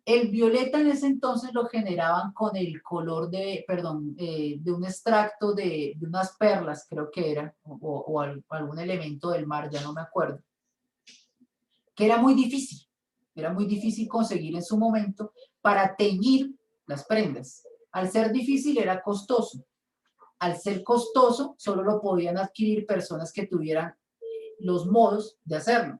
El violeta en ese entonces lo generaban con el color de un extracto de unas perlas, creo que era, o algún elemento del mar, ya no me acuerdo. que era muy difícil conseguir en su momento para teñir las prendas. Al ser difícil era costoso. Al ser costoso, solo lo podían adquirir personas que tuvieran los modos de hacerlo.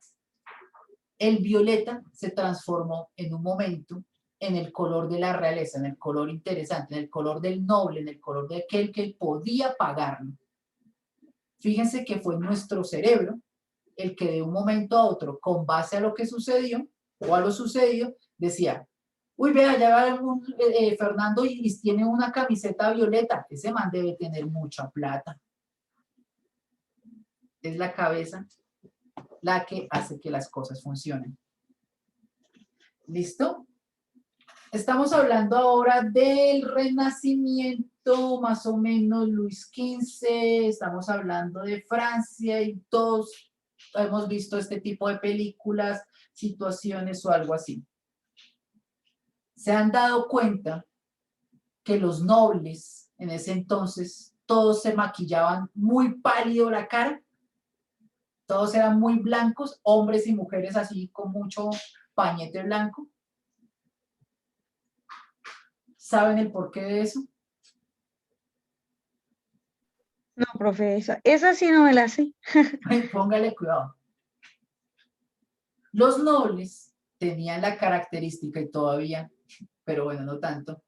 El violeta se transformó en un momento en el color de la realeza, en el color interesante, en el color del noble, en el color de aquel que podía pagarlo. Fíjense que fue nuestro cerebro el que de un momento a otro, con base a lo que sucedió o a lo sucedido, decía, uy, vea, ya va Fernando y tiene una camiseta violeta, ese man debe tener mucha plata. Es la cabeza la que hace que las cosas funcionen. ¿Listo? Estamos hablando ahora del Renacimiento, más o menos Luis XV, estamos hablando de Francia y todos hemos visto este tipo de películas, situaciones o algo así. Se han dado cuenta que los nobles en ese entonces todos se maquillaban muy pálido la cara, todos eran muy blancos, hombres y mujeres así con mucho pañete blanco. ¿Saben el porqué de eso? No, profe, esa sí no me la sé. Póngale cuidado. Los nobles tenían la característica, y todavía, pero bueno, no tanto,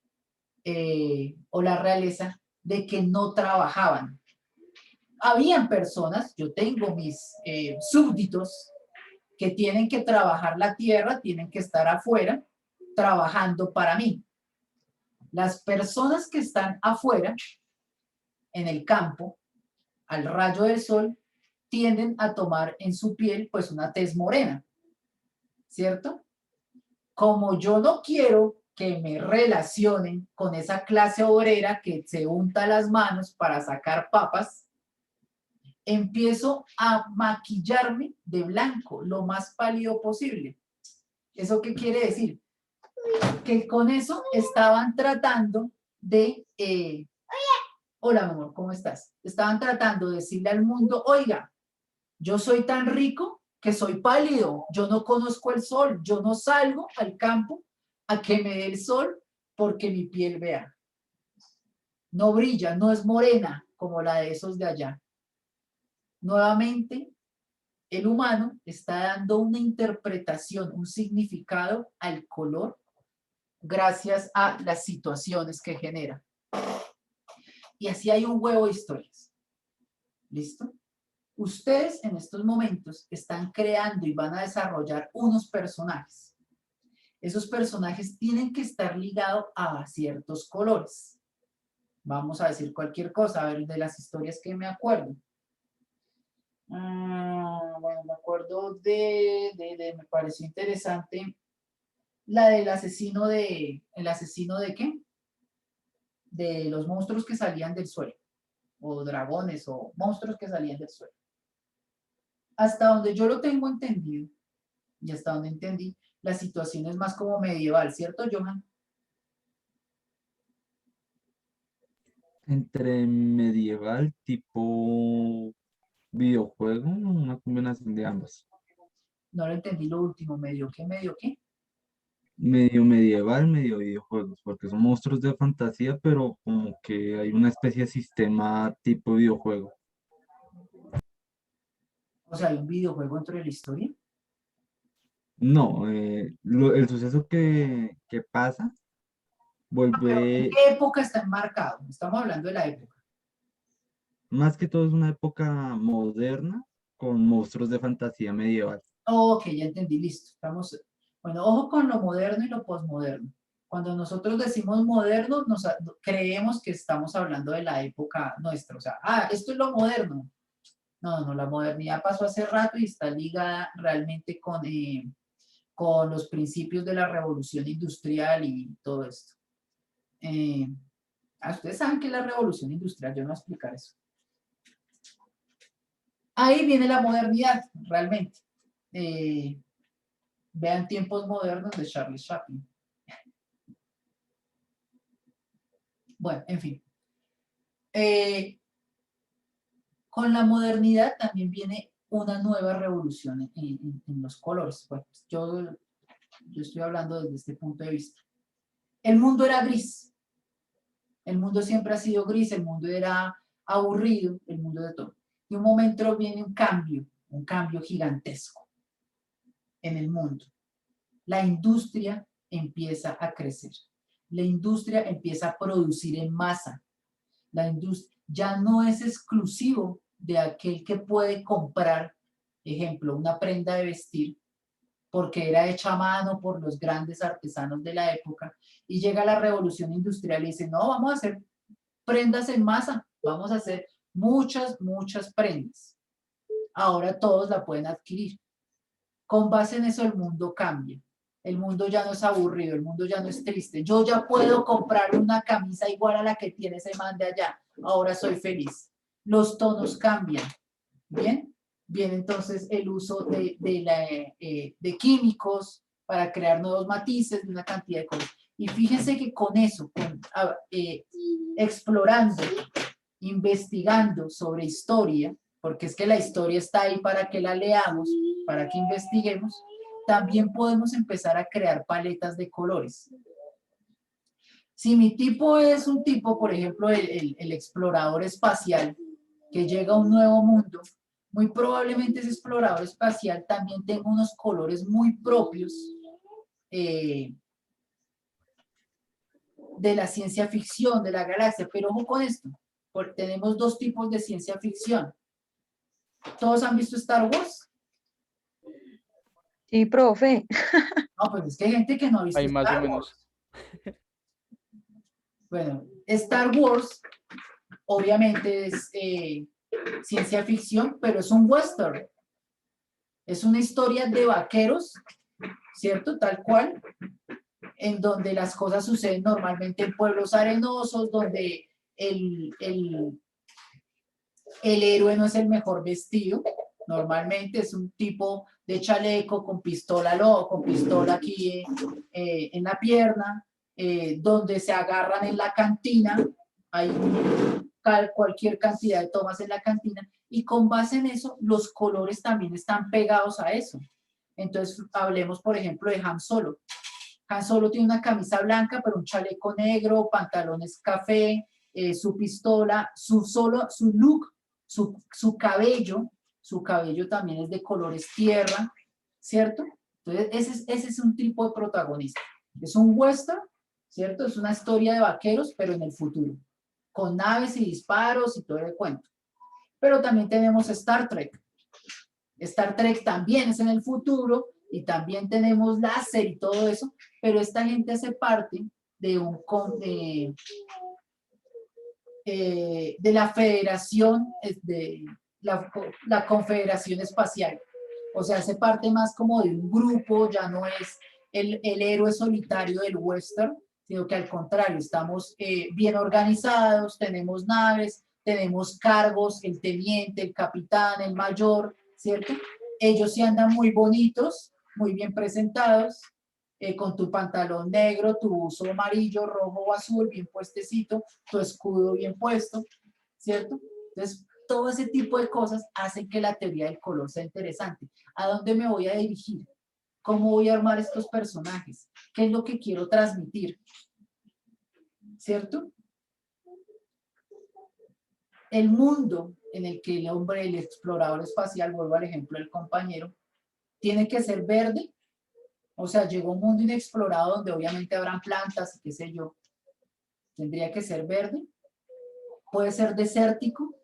o la realeza, de que no trabajaban. Habían personas, yo tengo mis súbditos, que tienen que trabajar la tierra, tienen que estar afuera, trabajando para mí. Las personas que están afuera, en el campo, al rayo del sol, tienden a tomar en su piel pues una tez morena, ¿cierto? Como yo no quiero que me relacionen con esa clase obrera que se unta las manos para sacar papas, empiezo a maquillarme de blanco, lo más pálido posible. ¿Eso qué quiere decir? Que con eso estaban tratando de... hola, mi amor, ¿cómo estás? Estaban tratando de decirle al mundo, oiga, yo soy tan rico que soy pálido, yo no conozco el sol, yo no salgo al campo a que me dé el sol porque mi piel, vea, no brilla, no es morena como la de esos de allá. Nuevamente, el humano está dando una interpretación, un significado al color gracias a las situaciones que genera. Y así hay un huevo de historias. ¿Listo? Ustedes en estos momentos están creando y van a desarrollar unos personajes. Esos personajes tienen que estar ligados a ciertos colores. Vamos a decir cualquier cosa, a ver, de las historias que me acuerdo. Bueno, me acuerdo me pareció interesante la del asesino ¿el asesino de qué? De los monstruos que salían del suelo, o dragones, o monstruos que salían del suelo. Hasta donde yo lo tengo entendido, y hasta donde entendí, la situación es más como medieval, ¿cierto, Johan? Entre medieval, tipo videojuego, una combinación de ambas. No lo entendí lo último, medio qué. Medio medieval, medio videojuegos, porque son monstruos de fantasía, pero como que hay una especie de sistema tipo videojuego. O sea, hay un videojuego dentro de la historia. No, el suceso que pasa Pero ¿en vuelve, qué época está enmarcado? Estamos hablando de la época. más que todo es una época moderna con monstruos de fantasía medieval. Ok, ya entendí, listo. Bueno, ojo con lo moderno y lo posmoderno. Cuando nosotros decimos moderno, creemos que estamos hablando de la época nuestra. O sea, esto es lo moderno. No, la modernidad pasó hace rato y está ligada realmente con los principios de la revolución industrial y todo esto. Ustedes saben que es la revolución industrial, yo no voy a explicar eso. Ahí viene la modernidad, realmente. Vean Tiempos Modernos de Charles Chaplin. Bueno, en fin. Con la modernidad también viene una nueva revolución en los colores. Bueno, yo estoy hablando desde este punto de vista. El mundo era gris. El mundo siempre ha sido gris, el mundo era aburrido, el mundo de todo. Y un momento viene un cambio gigantesco en el mundo. La industria empieza a crecer. La industria empieza a producir en masa. La industria ya no es exclusivo de aquel que puede comprar, ejemplo, una prenda de vestir, porque era hecha a mano por los grandes artesanos de la época, y llega la revolución industrial y dice, no, vamos a hacer prendas en masa, vamos a hacer muchas prendas. Ahora todos la pueden adquirir. Con base en eso el mundo cambia. El mundo ya no es aburrido, el mundo ya no es triste. Yo ya puedo comprar una camisa igual a la que tiene ese man de allá. Ahora soy feliz. Los tonos cambian. ¿Bien? Bien, entonces el uso de químicos para crear nuevos matices, de una cantidad de cosas. Y fíjense que con eso, explorando, investigando sobre historia, porque es que la historia está ahí para que la leamos, para que investiguemos, también podemos empezar a crear paletas de colores. Si mi tipo es un tipo, por ejemplo, el explorador espacial, que llega a un nuevo mundo, muy probablemente ese explorador espacial también tenga unos colores muy propios de la ciencia ficción, de la galaxia. Pero ojo con esto, porque tenemos dos tipos de ciencia ficción. ¿Todos han visto Star Wars? Sí, profe. No, pues es que hay gente que no ha visto Hay más o Star menos. Wars. Bueno, Star Wars obviamente es ciencia ficción, pero es un western. Es una historia de vaqueros, ¿cierto? Tal cual, en donde las cosas suceden normalmente en pueblos arenosos, donde el héroe no es el mejor vestido, normalmente es un tipo de chaleco con pistola aquí en la pierna, donde se agarran en la cantina, hay cualquier cantidad de tomas en la cantina, y con base en eso, los colores también están pegados a eso. Entonces, hablemos, por ejemplo, de Han Solo. Han Solo tiene una camisa blanca, pero un chaleco negro, pantalones café, su pistola, su look, su cabello también es de colores tierra, ¿cierto? Entonces, ese es un tipo de protagonista. Es un western, ¿cierto? Es una historia de vaqueros, pero en el futuro, con naves y disparos y todo el cuento. Pero también tenemos Star Trek. Star Trek también es en el futuro y también tenemos láser y todo eso, pero esta gente hace parte de la federación, de la Confederación Espacial. O sea, hace parte más como de un grupo, ya no es el héroe solitario del western, sino que al contrario, estamos bien organizados, tenemos naves, tenemos cargos, el teniente, el capitán, el mayor, ¿cierto? Ellos sí andan muy bonitos, muy bien presentados, con tu pantalón negro, tu buzo amarillo, rojo o azul, bien puestecito, tu escudo bien puesto, ¿cierto? Entonces, todo ese tipo de cosas hacen que la teoría del color sea interesante. ¿A dónde me voy a dirigir? ¿Cómo voy a armar estos personajes? ¿Qué es lo que quiero transmitir? ¿Cierto? El mundo en el que el hombre, el explorador espacial, vuelvo al ejemplo del compañero, tiene que ser verde. O sea, llegó un mundo inexplorado donde obviamente habrán plantas y qué sé yo. Tendría que ser verde. Puede ser desértico.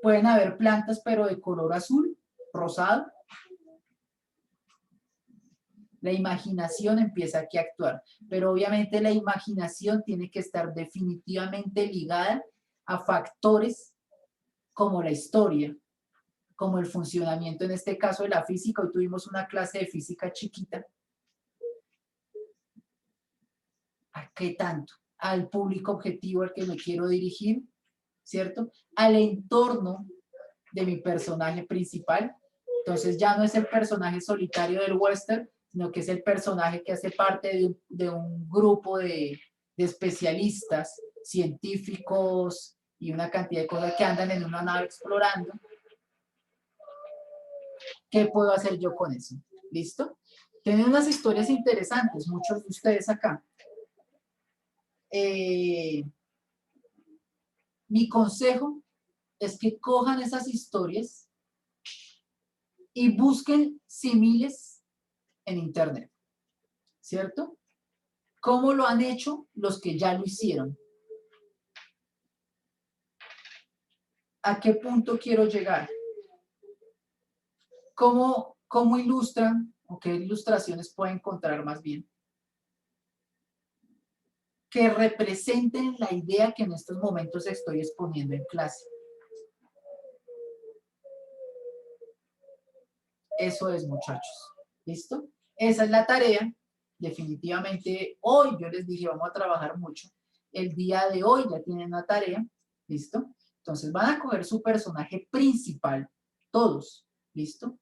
Pueden haber plantas, pero de color azul, rosado. La imaginación empieza aquí a actuar, pero obviamente la imaginación tiene que estar definitivamente ligada a factores como la historia, como el funcionamiento, en este caso de la física. Hoy tuvimos una clase de física chiquita. ¿A qué tanto? Al público objetivo al que me quiero dirigir, ¿cierto? Al entorno de mi personaje principal. Entonces ya no es el personaje solitario del western, sino que es el personaje que hace parte de un grupo de especialistas, científicos y una cantidad de cosas que andan en una nave explorando. ¿Qué puedo hacer yo con eso? ¿Listo? Tienen unas historias interesantes, muchos de ustedes acá. Mi consejo es que cojan esas historias y busquen símiles en internet, ¿cierto? ¿Cómo lo han hecho los que ya lo hicieron? ¿A qué punto quiero llegar? ¿Cómo ilustran o qué ilustraciones puedo encontrar más bien? Que representen la idea que en estos momentos estoy exponiendo en clase. Eso es, muchachos. ¿Listo? Esa es la tarea. Definitivamente, hoy yo les dije, vamos a trabajar mucho. El día de hoy ya tienen una tarea. ¿Listo? Entonces van a coger su personaje principal, todos. ¿Listo?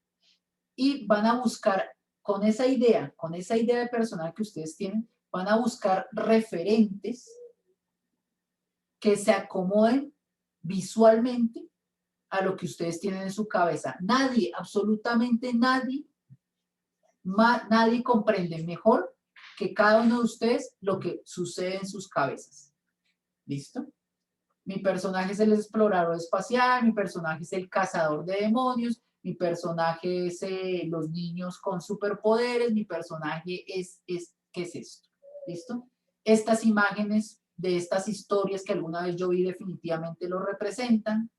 Y van a buscar con esa idea de personaje que ustedes tienen, van a buscar referentes que se acomoden visualmente a lo que ustedes tienen en su cabeza. Nadie, absolutamente nadie, nadie comprende mejor que cada uno de ustedes lo que sucede en sus cabezas. ¿Listo? Mi personaje es el explorador espacial, mi personaje es el cazador de demonios, mi personaje es los niños con superpoderes, mi personaje es ¿qué es esto? ¿Listo? Estas imágenes de estas historias que alguna vez yo vi definitivamente lo representan.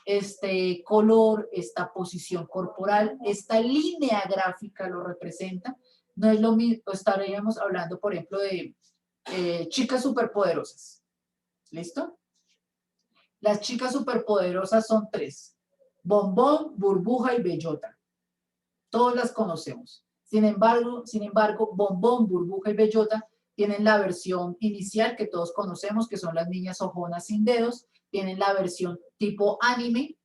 Este color, esta posición corporal, esta línea gráfica lo representa. No es lo mismo, estaríamos hablando, por ejemplo, de chicas superpoderosas. ¿Listo? Las chicas superpoderosas son 3. Bombón, Burbuja y Bellota. Todas las conocemos. Sin embargo, Bombón, Burbuja y Bellota tienen la versión inicial que todos conocemos, que son las niñas ojonas sin dedos. Tienen la versión tipo anime,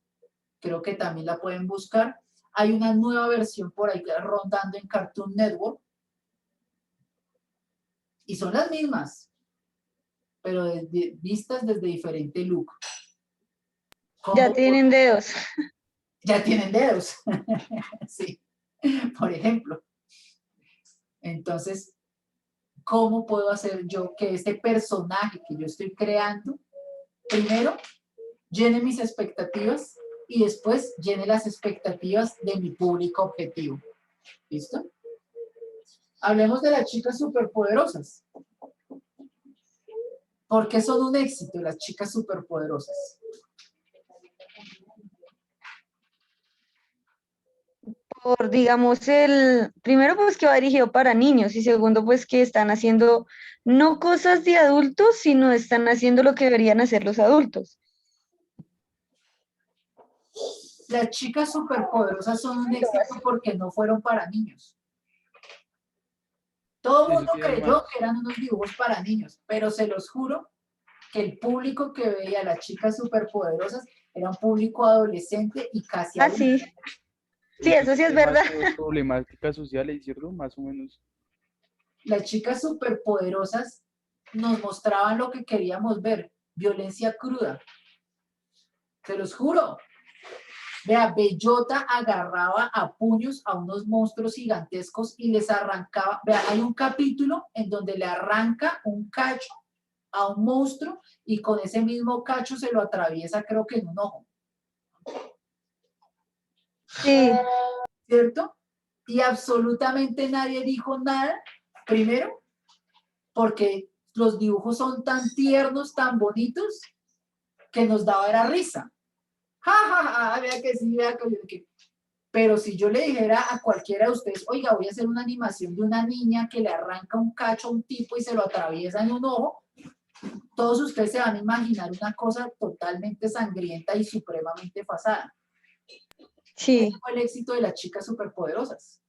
creo que también la pueden buscar. Hay una nueva versión por ahí rondando en Cartoon Network. Y son las mismas, pero vistas desde diferente look. Ya tienen dedos. Ya tienen dedos. Sí, por ejemplo. Entonces, ¿cómo puedo hacer yo que este personaje que yo estoy creando, primero, llene mis expectativas y después llene las expectativas de mi público objetivo? ¿Listo? Hablemos de las chicas superpoderosas. ¿Por qué son un éxito las chicas superpoderosas? Por, digamos, primero pues que va dirigido para niños y segundo pues que están haciendo no cosas de adultos, sino están haciendo lo que deberían hacer los adultos. Las chicas superpoderosas son un éxito porque no fueron para niños. Todo el mundo creyó que eran unos dibujos para niños, pero se los juro que el público que veía a las chicas superpoderosas era un público adolescente y casi adulto. Sí. Sí, eso sí es verdad. Problemáticas sociales, ¿cierto? Más o menos. Las chicas superpoderosas nos mostraban lo que queríamos ver, violencia cruda. Se los juro. Vea, Bellota agarraba a puños a unos monstruos gigantescos y les arrancaba. Vea, hay un capítulo en donde le arranca un cacho a un monstruo y con ese mismo cacho se lo atraviesa, creo que en un ojo. Sí. ¿Cierto? Y absolutamente nadie dijo nada, primero, porque los dibujos son tan tiernos, tan bonitos, que nos daba era risa. Ja, ja, ja, vea que sí, vea que... Pero si yo le dijera a cualquiera de ustedes, oiga, voy a hacer una animación de una niña que le arranca un cacho a un tipo y se lo atraviesa en un ojo, todos ustedes se van a imaginar una cosa totalmente sangrienta y supremamente pasada. Sí. Ese fue el éxito de las chicas superpoderosas.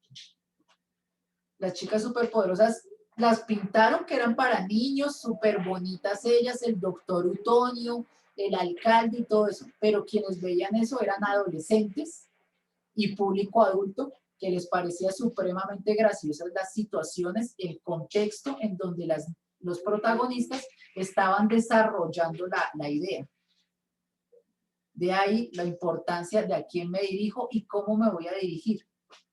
Las chicas superpoderosas las pintaron que eran para niños, súper bonitas ellas, el doctor Utonio, el alcalde y todo eso, pero quienes veían eso eran adolescentes y público adulto que les parecía supremamente graciosas las situaciones, el contexto en donde los protagonistas estaban desarrollando la idea. De ahí la importancia de a quién me dirijo y cómo me voy a dirigir.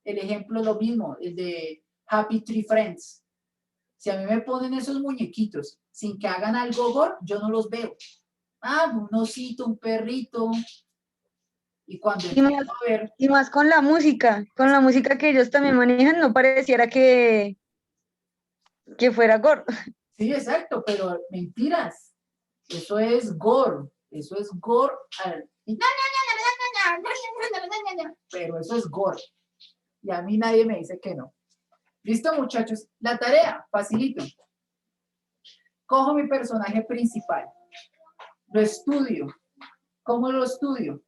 El ejemplo es lo mismo, el de Happy Tree Friends. Si a mí me ponen esos muñequitos sin que hagan algo gore, yo no los veo. Ah, un osito, un perrito. Y cuando Y más, empiezo a ver, y más con la música que ellos también manejan, no pareciera que fuera gore. sí, exacto, pero mentiras. Eso es gore. Eso es gore. Pero eso es gore. Y a mí nadie me dice que no. ¿Listo, muchachos? La tarea, facilito. Cojo mi personaje principal. Lo estudio. ¿Cómo lo estudio?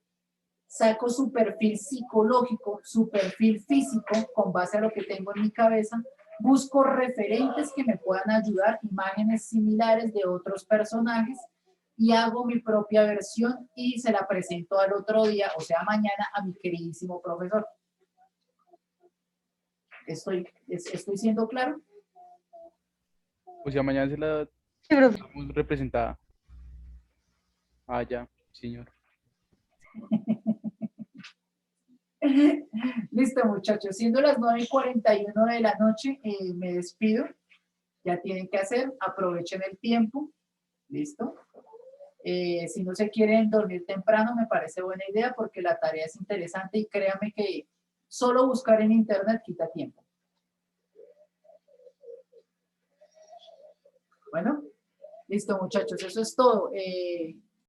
Saco su perfil psicológico, su perfil físico, con base a lo que tengo en mi cabeza. Busco referentes que me puedan ayudar, imágenes similares de otros personajes, y hago mi propia versión y se la presento al otro día, o sea, mañana, a mi queridísimo profesor. ¿Estoy siendo claro? O sea, mañana se la Sí, profe. damos representada. Ah, ya, señor. Listo, muchachos. Siendo las 9:41 de la noche, me despido. Ya tienen que hacer, aprovechen el tiempo. ¿Listo? Si no se quieren dormir temprano, me parece buena idea porque la tarea es interesante y créanme que solo buscar en internet quita tiempo. Bueno, listo, muchachos, eso es todo.